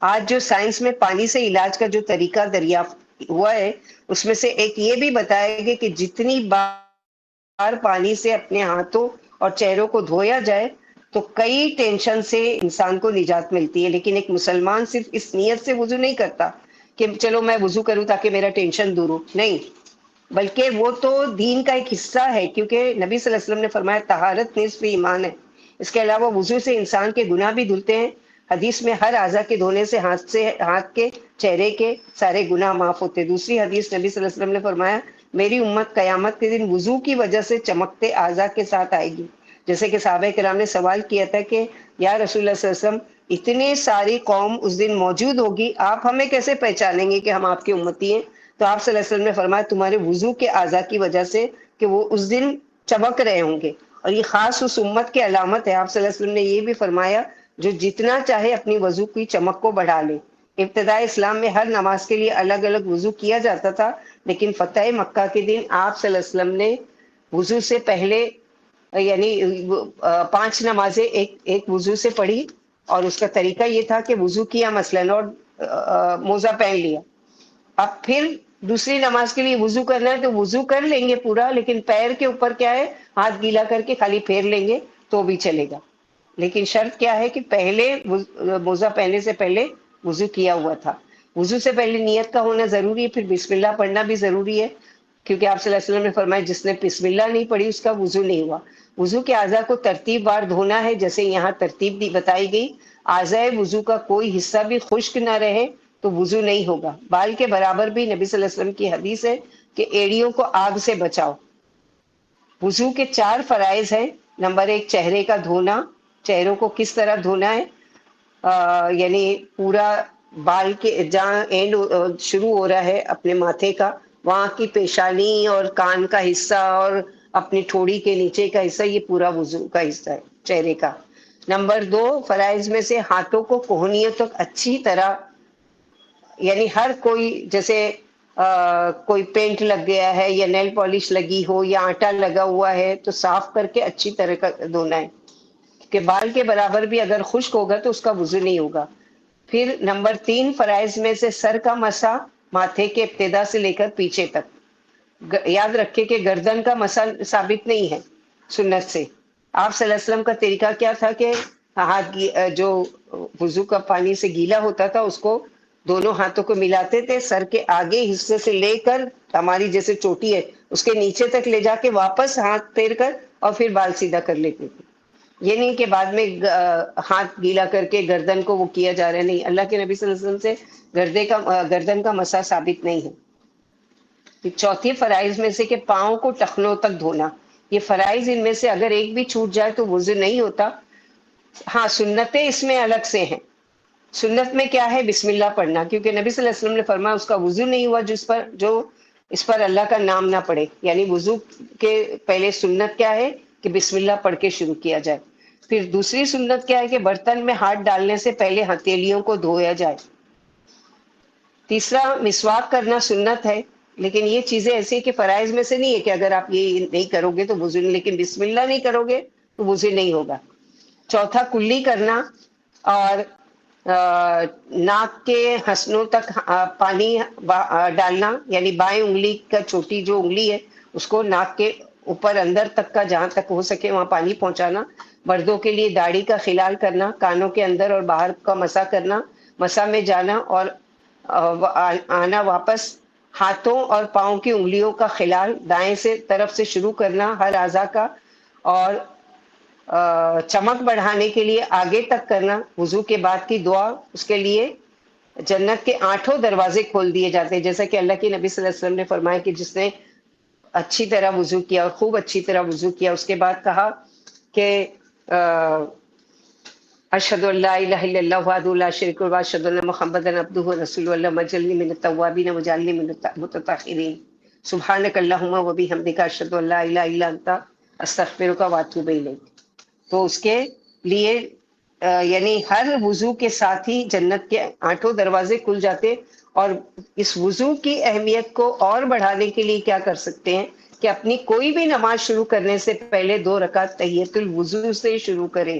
آج جو سائنس میں پانی سے علاج کا جو طریقہ دریافت ہوا ہے اس میں سے ایک یہ بھی بتایا گیا کہ جتنی بار پانی سے اپنے ہاتھوں اور چہروں کو دھویا جائے تو کئی ٹینشن سے انسان کو نجات ملتی ہے. لیکن ایک مسلمان صرف اس نیت سے وضو نہیں کرتا کہ چلو میں وضو کروں تاکہ میرا ٹینشن دور ہو، نہیں، بلکہ وہ تو دین کا ایک حصہ ہے، کیونکہ نبی صلی اللہ علیہ وسلم نے فرمایا طہارت نصف ایمان ہے. اس کے علاوہ وضو سے انسان کے گناہ بھی دھلتے ہیں. حدیث میں ہر اعضاء کے دھونے سے ہاتھ کے، چہرے کے سارے گناہ معاف ہوتے. دوسری حدیث نبی صلی اللہ علیہ وسلم نے فرمایا میری امت قیامت کے دن وضو کی وجہ سے چمکتے اعضاء کے ساتھ آئے گی. جیسے کہ صحابہ کرام نے سوال کیا تھا کہ یا رسول اللہ صلی اللہ علیہ وسلم اتنی ساری قوم اس دن موجود ہوگی، آپ ہمیں کیسے پہچانیں گے کہ ہم آپ کی امتی ہیں؟ تو آپ صلی اللہ علیہ وسلم نے فرمایا تمہارے وضو کے اعضاء کی وجہ سے کہ وہ اس دن چمک رہے ہوں گے، اور یہ خاص اس امت کی علامت ہے. آپ صلی اللہ علیہ وسلم نے یہ بھی فرمایا جو جتنا چاہے اپنی وضو کی چمک کو بڑھا لے. ابتدائی اسلام میں ہر نماز کے لیے الگ الگ وضو کیا جاتا تھا، لیکن فتح مکہ کے دن آپ صلی اللہ علیہ وسلم نے وضو سے پہلے یعنی 5 نمازیں ایک وضو سے پڑھی، اور اس کا طریقہ یہ تھا کہ وضو کیا مثلاً اور موزہ پہن لیا. اب پھر دوسری نماز کے لیے وضو کرنا ہے تو وضو کر لیں گے پورا، لیکن پیر کے اوپر کیا ہے ہاتھ گیلا کر کے خالی پھیر لیں گے تو بھی چلے گا. لیکن شرط کیا ہے کہ پہلے موزہ پہننے سے پہلے وضو کیا ہوا تھا. وضو سے پہلے نیت کا ہونا ضروری ہے، پھر بسم اللہ پڑھنا بھی ضروری ہے، کیونکہ آپ صلی اللہ علیہ وسلم نے فرمایا جس نے بسم اللہ نہیں پڑھی اس کا وضو نہیں ہوا. وضو کے اعضاء کو ترتیب وار دھونا ہے، جیسے یہاں ترتیب بھی بتائی گئی. اعضاء وضو کا کوئی حصہ بھی خشک نہ رہے تو وضو نہیں ہوگا. بال کے برابر بھی نبی صلی اللہ علیہ وسلم کی حدیث ہے کہ ایڑیوں کو آگ سے بچاؤ. وضو کے 4 فرائض ہیں. نمبر 1 چہرے کا دھونا. چہروں کو کس طرح دھونا ہے؟ یعنی پورا بال کے جہاں اینڈ شروع ہو رہا ہے اپنے ماتھے کا، وہاں کی پیشانی اور کان کا حصہ اور اپنی ٹھوڑی کے نیچے کا حصہ، یہ پورا وضو کا حصہ ہے چہرے کا. نمبر 2 فرائض میں سے ہاتھوں کو کوہنیوں تک اچھی طرح، یعنی ہر کوئی جیسے کوئی پینٹ لگ گیا ہے یا نیل پالش لگی ہو یا آٹا لگا ہوا ہے تو صاف کر کے اچھی طرح کا دھونا ہے، کہ بال کے برابر بھی اگر خشک ہوگا تو اس کا وضو نہیں ہوگا. پھر نمبر 3 فرائض میں سے سر کا مسح، ماتھے کے ابتدا سے لے کر پیچھے تک. یاد رکھے کہ گردن کا مسح ثابت نہیں ہے سنت سے. آپ صلی اللہ علیہ وسلم کا طریقہ کیا تھا کہ ہاتھ جو وضو کا پانی سے گیلا ہوتا تھا اس کو دونوں ہاتھوں کو ملاتے تھے، سر کے آگے حصے سے لے کر ہماری جیسے چوٹی ہے اس کے نیچے تک لے جا کے واپس ہاتھ پھیر کر اور پھر بال سیدھا کر لیتے تھے. یہ نہیں کہ بعد میں ہاتھ گیلا کر کے گردن کو وہ کیا جا رہا ہے، نہیں، اللہ کے نبی صلی اللہ علیہ وسلم سے گردن کا مسح ثابت نہیں ہے. چوتھی فرائض میں سے کہ پاؤں کو ٹخنوں تک دھونا. یہ فرائض ان میں سے اگر ایک بھی چھوٹ جائے تو وضو نہیں ہوتا. ہاں سنتیں اس میں الگ سے ہیں. سنت میں کیا ہے؟ بسم اللہ پڑھنا، کیونکہ نبی صلی اللہ علیہ وسلم نے فرمایا اس کا وضو نہیں ہوا جو اس پر اللہ کا نام نہ پڑے. یعنی وضو کے پہلے سنت کیا ہے کہ بسم اللہ پڑھ کے شروع کیا جائے. پھر دوسری سنت کیا ہے کہ برتن میں ہاتھ ڈالنے سے پہلے ہتھیلیوں کو دھویا جائے. تیسرا مسواک کرنا سنت ہے، لیکن یہ چیزیں ایسی کہ فرائض میں سے نہیں ہے کہ اگر آپ یہ نہیں کرو گے تو وضو نہیں، لیکن بسم اللہ نہیں کرو گے تو وضو نہیں ہوگا. چوتھا کلی کرنا اور ناک کے ہنسنوں تک پانی ڈالنا، یعنی بائیں انگلی کا چھوٹی جو انگلی ہے اس کو ناک کے اوپر اندر تک کا جہاں تک ہو سکے وہاں پانی پہنچانا. مردوں کے لیے داڑھی کا خلال کرنا، کانوں کے اندر اور باہر کا مسا کرنا، مسا میں جانا اور آنا واپس. ہاتھوں اور پاؤں کی انگلیوں کا خلال دائیں سے طرف سے شروع کرنا ہر اعضاء کا، اور چمک بڑھانے کے لیے آگے تک کرنا. وضو کے بعد کی دعا، اس کے لیے جنت کے 8 دروازے کھول دیے جاتے ہیں، جیسا کہ اللہ کے نبی صلی اللہ علیہ وسلم نے فرمایا کہ جس نے اچھی طرح وضو کیا اور خوب اچھی طرح وضو کیا، اس کے بعد کہا کہ اشہد ان لا الہ الا اللہ وحدہ لا شریک لہ واشہد ان محمدا عبدہ ورسولہ اللہم اجعلنی من التوابین واجعلنی من المتطہرین سبحانک اللہم وبحمدک اشہد ان لا الہ الا انت استغفرک واتوب الیک. تو اس کے لیے یعنی ہر وضو کے ساتھ ہی جنت کے 8 دروازے کھل جاتے. اور اس وضو کی اہمیت کو اور بڑھانے کے لیے کیا کر سکتے ہیں کہ اپنی کوئی بھی نماز شروع کرنے سے پہلے 2 رکعت تحیۃ الوضو سے شروع کریں.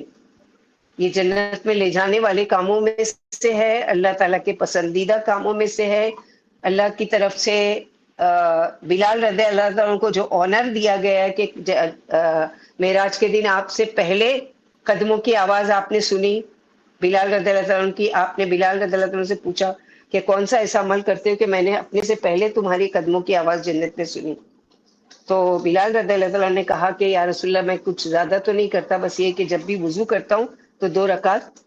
یہ جنت میں لے جانے والے کاموں میں سے ہے، اللہ تعالیٰ کے پسندیدہ کاموں میں سے ہے. اللہ کی طرف سے بلال رضی اللہ عنہ کو جو آنر دیا گیا ہے کہ معراج کے دن آپ سے پہلے قدموں کی آواز آپ نے سنی بلال رضی اللہ عنہ کی. آپ نے بلال رضی اللہ عنہ سے پوچھا کہ کون سا ایسا عمل کرتے ہو کہ میں نے اپنے سے پہلے تمہاری قدموں کی آواز جنت میں سنی. تو بلال رضی اللہ عنہ نے کہا کہ یا رسول اللہ میں کچھ زیادہ تو نہیں کرتا، بس یہ کہ جب بھی وضو کرتا ہوں تو 2 رکعت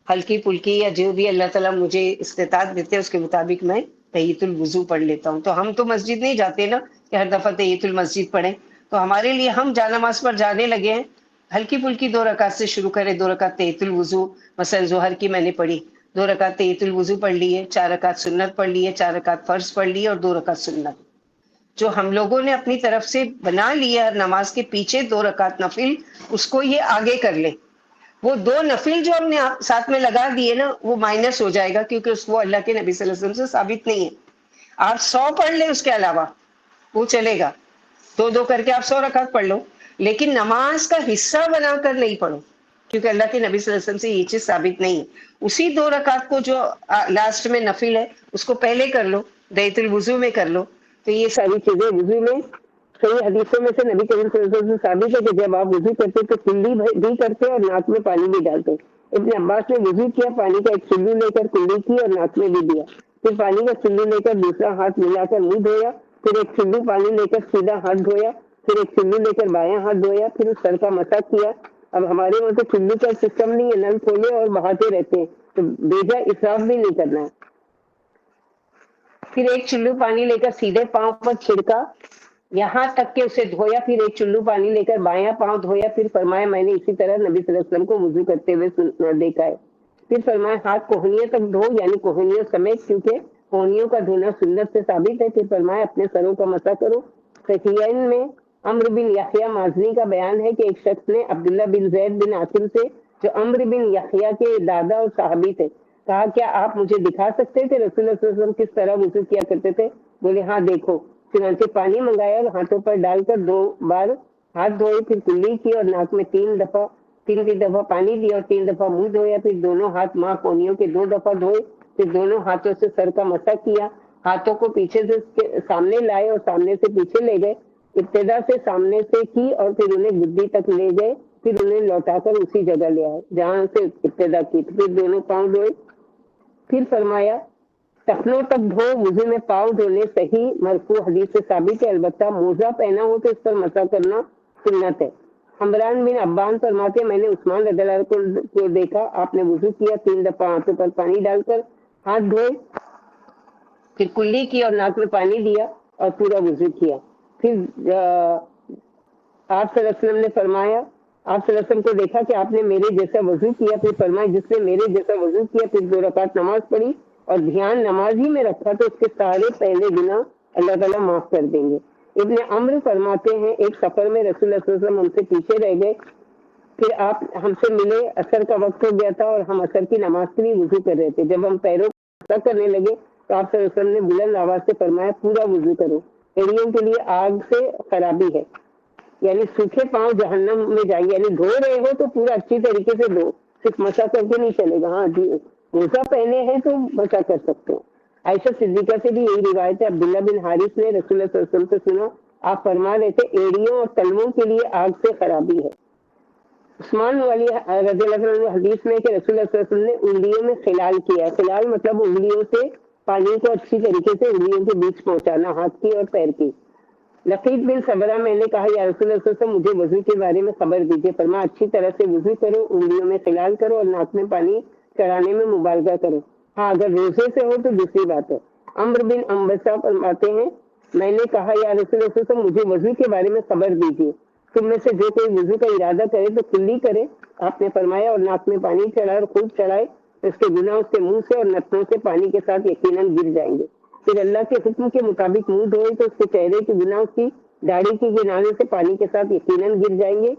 ہلکی پھلکی یا جو بھی اللہ تعالیٰ مجھے استطاعت دیتے ہیں اس کے مطابق میں تحیۃ الوضو پڑھ لیتا ہوں. تو ہم تو مسجد نہیں جاتے نا کہ ہر دفعہ تحیۃ المسجد پڑھیں، تو ہمارے لیے ہم جانماز پر جانے لگے ہیں، ہلکی پھلکی 2 رکعت سے شروع کرے. 2 رکعت تحیۃ الوضو، مثلا ظہر کی میں نے پڑھی 2 رکعت تحیۃ الوضو پڑھ لیے، 4 رکعت سنت پڑھ لیے، 4 رکعت فرض پڑھ لیے اور 2 رکعت سنت. جو ہم لوگوں نے اپنی طرف سے بنا لیا ہر نماز کے پیچھے 2 رکعت نفل، اس کو یہ آگے کر لے. وہ 2 نفل جو ہم نے ساتھ میں لگا دیے نا وہ مائنس ہو جائے گا، کیونکہ اس وہ اللہ کے نبی صلی اللہ علیہ وسلم سے ثابت نہیں ہے. آپ 100 پڑھ لیں اس کے علاوہ وہ چلے گا، 2 کر کے آپ 100 رکعت پڑھ لو، لیکن نماز کا حصہ بنا کر نہیں پڑھو، کیونکہ اللہ کے نبی صلی اللہ علیہ وسلم سے یہ چیز ثابت نہیں ہے. اسی 2 رکعت کو جو لاسٹ میں نفل ہے اس کو پہلے کر لو، تحیۃ الوضو میں کر لو. تو یہ ساری چیزیں وضو میں صحیح حدیثوں میں سے نبی کریم صلی اللہ علیہ وسلم سے ثابت ہے کہ جب آپ وضو کرتے تو کلی بھی کرتے اور ناک میں پانی بھی ڈالتے. ابن عباس نے وضو کیا، پانی کا ایک چلو لے کر کلی کی اور ناک میں بھی دیا، پھر پانی کا چلو لے کر دوسرا ہاتھ ملا کر منہ دھویا، پھر ایک چلو پانی لے کر سیدھا ہاتھ دھویا، پھر ایک چلو لے کر بایاں ہاتھ دھویا، پھر اس سر کا مسح کیا. اب ہمارے وہاں تو چلو کا سسٹم نہیں ہے، نل کھولے اور بہاتے رہتے ہیں، تو بیجا اسراف بھی نہیں کرنا ہے. پھر ایک چلو پانی لے کر سیدھے پاؤں پر چھڑکا یہاں تک کہ اسے دھویا، پھر ایک چلو پانی لے کر بایاں پاؤں دھویا، پھر فرمایا میں نے اسی طرح نبی صلی اللہ علیہ وسلم کو وضو کرتے ہوئے دیکھا ہے. پھر فرمایا ہاتھ کوہنیوں تک دھو، یعنی کوہنیوں سمیت، کیونکہ کوہنیوں کا دھونا سنت سے ثابت ہے. پھر فرمایا اپنے سروں کا مسح کرو. صحیحین میں عمرو بن یحییٰ مازنی کا بیان ہے کہ ایک شخص نے عبداللہ بن زید بن عاصم سے جو عمرو بن یحییٰ کے دادا اور صحابی تھے کہا کیا آپ مجھے دکھا سکتے تھے رسول اللہ صلی اللہ علیہ وسلم کس طرح وضو کیا کرتے تھے؟ بولے ہاں دیکھو. چنانچہ پانی منگایا اور ہاتھوں پر ڈال کر 2 بار ہاتھ دھوئے، پھر کلی کی اور ناک میں 3 دفعہ پانی دیا اور 3 دفعہ منہ دھویا، پھر دونوں ہاتھ ماں کونیوں کے 2 دفعہ دھوئے، پھر دونوں ہاتھوں سے سر کا مسح کیا، ہاتھوں کو پیچھے سے سامنے لائے اور سامنے سے پیچھے لے گئے. ابتدا سے سامنے سے کی اور پھر انہیں گدی تک لے گئے، پھر انہیں لوٹا کر اسی جگہ لے آئے جہاں سے ابتدا کی، پھر دونوں پاؤں دھوئے. پھر فرمایا ٹخنوں تک دھو. وضو میں پاؤں دھونے صحیح مرفوع حدیث سے ثابت ہے، البتہ موزہ پہنا ہو تو اس پر مسح کرنا سنت ہے. عمران بن عبان فرماتے میں نے عثمان رضی اللہ عنہ کو دیکھا، آپ نے وضو کیا، 3 دفعہ ہاتھوں پر پانی ڈال کر ہاتھ دھوئے، پھر کلی کی اور ناک میں پانی دیا اور پورا وضو کیا. پھر آپ صلی اللہ علیہ وسلم نے فرمایا، آپ صلی اللہ علیہ وسلم کو دیکھا کہ آپ نے میرے جیسا وضو کیا. پھر فرمایا جس نے میرے جیسا وضو کیا، پھر 2 رکعت نماز پڑھی اور دھیان نماز ہی میں رکھا تو اس کے سارے پہلے گناہ اللہ تعالیٰ معاف کر دیں گے۔ ابن عمر فرماتے ہیں ایک سفر میں رسول اللہ صلی اللہ علیہ وسلم ہم سے پیچھے رہ گئے، پھر آپ ہم سے ملے، اثر کا وقت ہو گیا تھا اور ہم اثر کی نماز کے لیے وضو کر رہے تھے۔ جب ہم پیروں کو کرنے لگے تو آپ صلی اللہ علیہ وسلم نے بلند آواز سے فرمایا پورا وضو کرو، ایڑیوں کے لیے آگ سے خرابی ہے، یعنی سوکھے پاؤں جہنم میں جائیں گے، یعنی دھو رہے ہو تو پورا اچھی طریقے سے دھو، صرف مسا کر کے نہیں چلے گا۔ ہاں جی، موزہ پہنے ہیں تو مسا کر سکتے ہو۔ عائشہ صدیقہ سے بھی یہی روایت ہے، عبداللہ بن حارث نے رسول اللہ صلی اللہ علیہ وسلم سے سنا، آپ فرما رہے تھے ایڑیوں اور تلووں کے لیے آگ سے خرابی ہے۔ عثمان والی رضی اللہ عنہ حدیث میں کہ رسول اللہ صلی اللہ علیہ وسلم نے انگلیوں میں خلال کیا، خلال مطلب انگلیوں سے پانی کو اچھی طریقے سے انگلیوں کے بیچ پہنچانا، ہاتھ کی اور پیر کی۔ لقیط بن صبرہ میں نے کہا یا رسول اللہ صلی اللہ علیہ وسلم مجھے وضو کے بارے میں خبر دیجیے، فرمایا اچھی طرح سے وضو کرو، انگلیوں میں خلال کرو اور ناک میں پانی چڑھانے میں مبالغہ کرو۔ ہاں اگر روزے سے ہو تو دوسری بات ہے۔ عمرو بن انبسہ فرماتے ہیں میں نے کہا یا رسول اللہ صلی اللہ علیہ وسلم مجھے وضو کے بارے میں خبر دیجیے، تم میں سے جو کوئی وضو کا ارادہ کرے تو کلی کرے، آپ نے فرمایا اور ناک میں پانی چڑھائے اور خوب چڑھائے، اس کے گناہ اس کے منہ سے اور نتنوں سے پانی کے ساتھ یقیناً گر جائیں گے۔ پھر اللہ کے حکم کے مطابق منہ دھوئے تو اس کے چہرے کے گناہ اس کی داڑھی کے گنانے سے پانی کے ساتھ یقیناً گر جائیں گے۔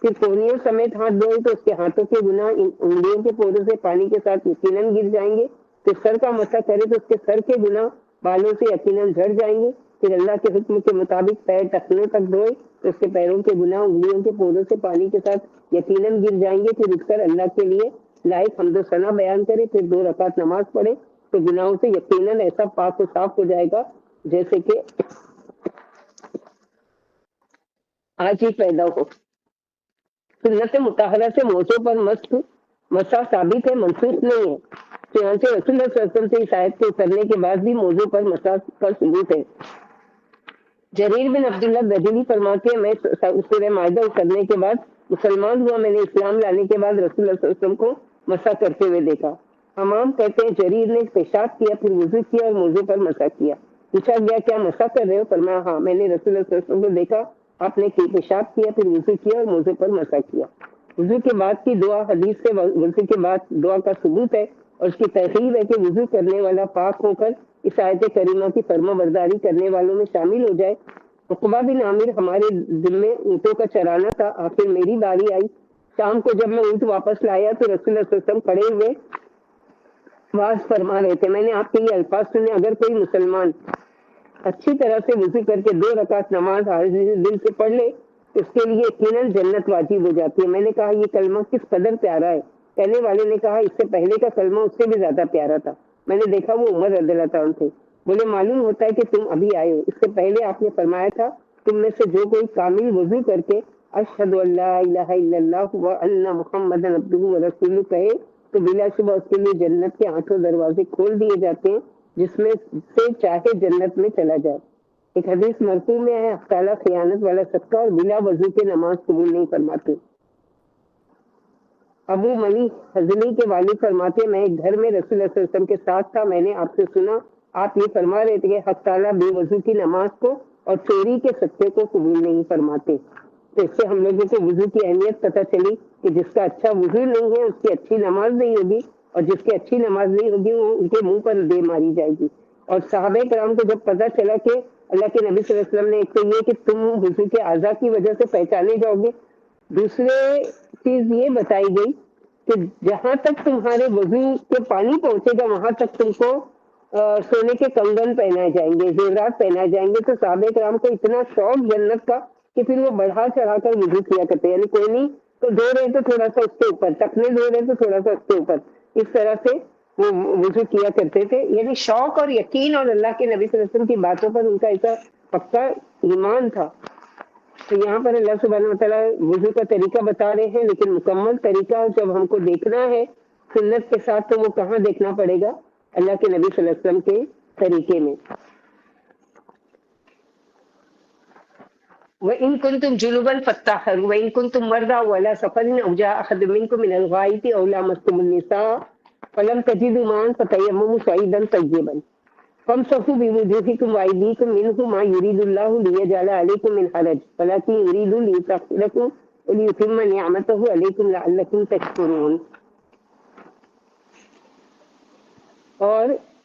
پھر کوہنیوں سمیت ہاتھ دھوئے تو اس کے ہاتھوں کے گناہ انگلیوں کے پودوں سے پانی کے ساتھ یقیناً گر جائیں گے۔ پھر سر کا مسح کرے تو اس کے سر کے گناہ بالوں سے یقیناً جھڑ جائیں گے۔ پھر اللہ کے حکم کے مطابق پیر ٹخنوں تک دھوئے تو اس کے پیروں کے گناہ انگلیوں کے پودوں سے پانی کے ساتھ یقیناً گر جائیں گے۔ پھر اٹھ کر اللہ کے لیے لائق حمد و ثنا بیان کرے، پھر 2 رکعت نماز پڑھے تو گناہوں سے یقیناً ایسا پاک و صاف ہو جائے گا جیسے کہ آج ہی پیدا ہو۔ سنت مطہرہ سے موزوں پر مسح ثابت ہے، منسوخ نہیں ہے، چنانچہ رسول اللہ صلی اللہ علیہ وسلم سے اس آیت کے اترنے کے بعد بھی موضوع پر مسح کا ثبوت ہے۔ جریر بن عبداللہ بجلی فرماتے ہیں میں سورہ مائدہ اترنے کے بعد مسلمان ہوا، میں نے اسلام لانے کے بعد رسول اللہ صلی اللہ علیہ وسلم کو مسح کرتے ہوئے دیکھا۔ امام کہتے ہیں جریر نے پیشاب کیا، پھر وضو کیا اور موضوع پر مسح کیا۔ پوچھا گیا کیا مسح کر رہے ہو؟ فرمایا ہاں، میں نے رسول اللہ صلی اللہ علیہ وسلم کو دیکھا، آپ نے پیشاب کیا، پھر وضو کیا اور موضوع پر مسح کیا۔ وضو کے بعد کی دعا حدیث سے وضو کے بعد دعا کا ثبوت ہے اور اس کی تحقیق ہے کہ وضو کرنے والا پاک ہو کر اس آیت کریمہ کی فرما برداری کرنے والوں میں شامل ہو جائے۔ عقبہ بن عامر ہمارے دل میں اونٹوں کا چرانا تھا، آخر میری باری آئی، شام کو جب میں اونٹ واپس لایا تو رسول اللہ صلی اللہ علیہ وسلم کھڑے ہوئے واز فرما رہے تھے، میں نے آپ کے یہ الفاظ سنے اگر کوئی مسلمان اچھی طرح سے وضو کر کے 2 رکعت نماز حاضر دل سے پڑھ لے اس کے لیے یقیناً جنت واجب ہو جاتی ہے۔ میں نے کہا یہ کلمہ کس قدر پیارا ہے؟ کہنے والے نے کہا اس سے پہلے کا کلمہ اس سے بھی زیادہ پیارا تھا۔ میں نے دیکھا وہ عمر رضی اللہ تعالیٰ تھے، بولے معلوم ہوتا ہے کہ تم ابھی آئے ہو، اس سے پہلے آپ نے فرمایا تھا تم میں سے جو کوئی کامل وضو کر کے اشہد ان لا الہ الا اللہ وان محمد عبدہ ورسولہ کہے تو بلا شبہ اس کے لیے جنت کے 8 دروازے کھول دیے جاتے ہیں جس میں سے چاہے جنت میں چلا جائے۔ ایک حدیث مرفوع میں ہے تعالیٰ خیانت والا صدقہ اور بلا وضو کے نماز قبول نہیں فرماتے۔ ابو ملی حضلی کے والد فرماتے میں ایک گھر میں رسول اللہ صلی اللہ علیہ وسلم کے ساتھ تھا، میں نے آپ سے سنا آپ یہ فرما رہے تھے کہ حق تعالیٰ بے وضو کی نماز کو اور چوری کے صدقے کو قبول نہیں فرماتے۔ تو اس سے ہم لوگوں کو وضو کی اہمیت پتہ چلی کہ جس کا اچھا وضو نہیں ہے اس کی اچھی نماز نہیں ہوگی، اور جس کی اچھی نماز نہیں ہوگی وہ ان کے منہ پر دے ماری جائے گی۔ اور صحابہ کرام کو جب پتہ چلا کہ اللہ کے نبی صلی اللہ علیہ وسلم نے ایک تو یہ کہ تم وضو کے اعضاء کی وجہ سے پہچانے جاؤ گے، دوسرے چیز یہ بتائی گئی کہ جہاں تک تمہارے وضو کے پانی پہنچے گا وہاں تک تم کو سونے کے کنگن پہنائے جائیں گے، زیورات پہنائے جائیں گے۔ تو صحابہ کرام کو اتنا شوق جنت کا کہ پھر وہ بڑھا چڑھا کر وضو کیا کرتے، یعنی کوئی نہیں تو دھو رہے تو تھوڑا سا اس کے اوپر، ٹکنے دھو رہے تو تھوڑا سا اس کے اوپر، اس طرح سے وہ وضو کیا کرتے تھے۔ یعنی شوق اور یقین اور اللہ کے نبی صلی اللہ علیہ وسلم کی باتوں پر ان کا ایسا پکا ایمان تھا۔ تو یہاں پر اللہ سبحانہ وتعالیٰ وضو کا طریقہ بتا رہے ہیں، لیکن مکمل طریقہ جب ہم کو دیکھنا ہے سنت کے ساتھ تو وہ کہاں دیکھنا پڑے گا؟ اللہ کے نبی صلی اللہ علیہ وسلم کے طریقے میں۔ وَإِن كُنتُمْ جُنُبًا فَاطَّهِّرُوا وَإِن كُنتُمْ مَرْضَىٰ أَوْ عَلَىٰ سَفَرٍ أَوْ جَاءَ أَحَدٌ مِّنكُم مِّنَ الْغَائِطِ أَوْ لَامَسْتُمُ النِّسَاءَ فَلَمْ تَجِدُوا مَاءً فَتَيَمَّمُوا صَعِيدًا طَيِّبًا فَامْسَحُوا بِوُجُوهِكُمْ وَأَيْدِيكُم مِّنْهُ مَا يُرِيدُ اللَّهُ لِيَجْعَلَ عَلَيْكُم مِّنْ حَرَجٍ وَلَٰكِن يُرِيدُ لِيُطَهِّرَكُمْ وَلِيُتِمَّ نِعْمَتَهُ عَلَيْكُمْ لَعَلَّكُمْ تَشْكُرُونَ۔ اور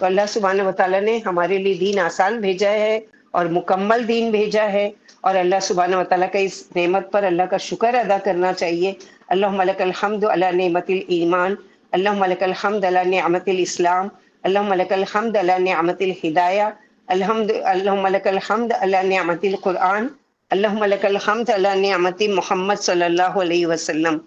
تو اللہ سبحانہ و تعالیٰ نے ہمارے لیے دین آسان بھیجا ہے اور مکمل دین بھیجا ہے، اور اللہ سبحانہ و تعالیٰ کا اس نعمت پر اللہ کا شکر ادا کرنا چاہیے۔ اللہم لک الحمد علی نعمت الایمان، اللہم لک الحمد علی نعمت الاسلام، اللہم لک الحمد علی نعمت الہدایہ، اللہم لک الحمد علی نعمت القرآن، اللہم لک الحمد علی نعمت محمد صلی اللہ علیہ وسلم۔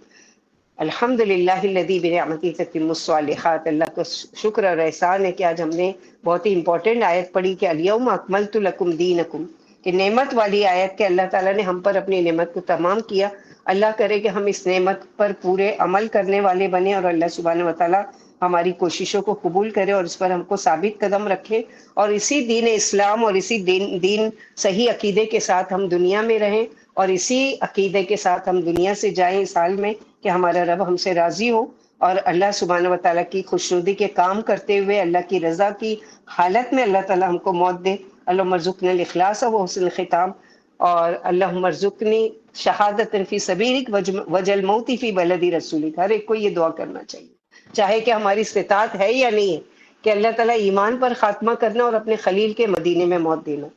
الحمد للہ الذی بنعمتہ تتم الصالحات۔ اللہ کا شکر اور احسان ہے کہ آج ہم نے بہت ہی امپورٹنٹ آیت پڑھی کہ الیوم اکملت لکم دینکم، کہ نعمت والی آیت کہ اللہ تعالیٰ نے ہم پر اپنی نعمت کو تمام کیا۔ اللہ کرے کہ ہم اس نعمت پر پورے عمل کرنے والے بنیں، اور اللہ سبحانہ و تعالیٰ ہماری کوششوں کو قبول کرے اور اس پر ہم کو ثابت قدم رکھے، اور اسی دین اسلام اور اسی دین صحیح عقیدے کے ساتھ ہم دنیا میں رہیں، اور اسی عقیدے کے ساتھ ہم دنیا سے جائیں اس حال میں کہ ہمارا رب ہم سے راضی ہو، اور اللہ سبحانہ و تعالیٰ کی خوشنودی کے کام کرتے ہوئے اللہ کی رضا کی حالت میں اللہ تعالیٰ ہم کو موت دے۔ اللہم ارزقنا الاخلاص و حسن الختام، اور اللہم ارزقنی شہادت فی سبیلک وجل موتی فی بلد رسولک۔ ہر ایک کو یہ دعا کرنا چاہیے، چاہے کہ ہماری استطاعت ہے یا نہیں ہے، کہ اللہ تعالیٰ ایمان پر خاتمہ کرنا اور اپنے خلیل کے مدینے میں موت دینا۔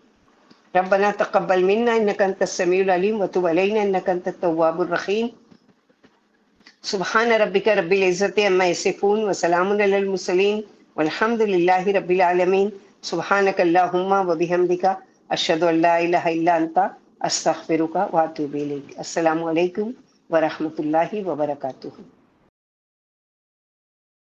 ربنا تقبل منا انک انت السمیع العلیم وتب علینا انک انت التواب الرحیم۔ سبحان ربک رب العزت عما یصفون وسلام علی المرسلین والحمد للہ رب العالمین۔ سبحانک اللہم وبحمدک اشہد ان لا الہ الا انت استغفرک واتوب الیک۔ السلام علیکم ورحمۃ اللہ وبرکاتہ۔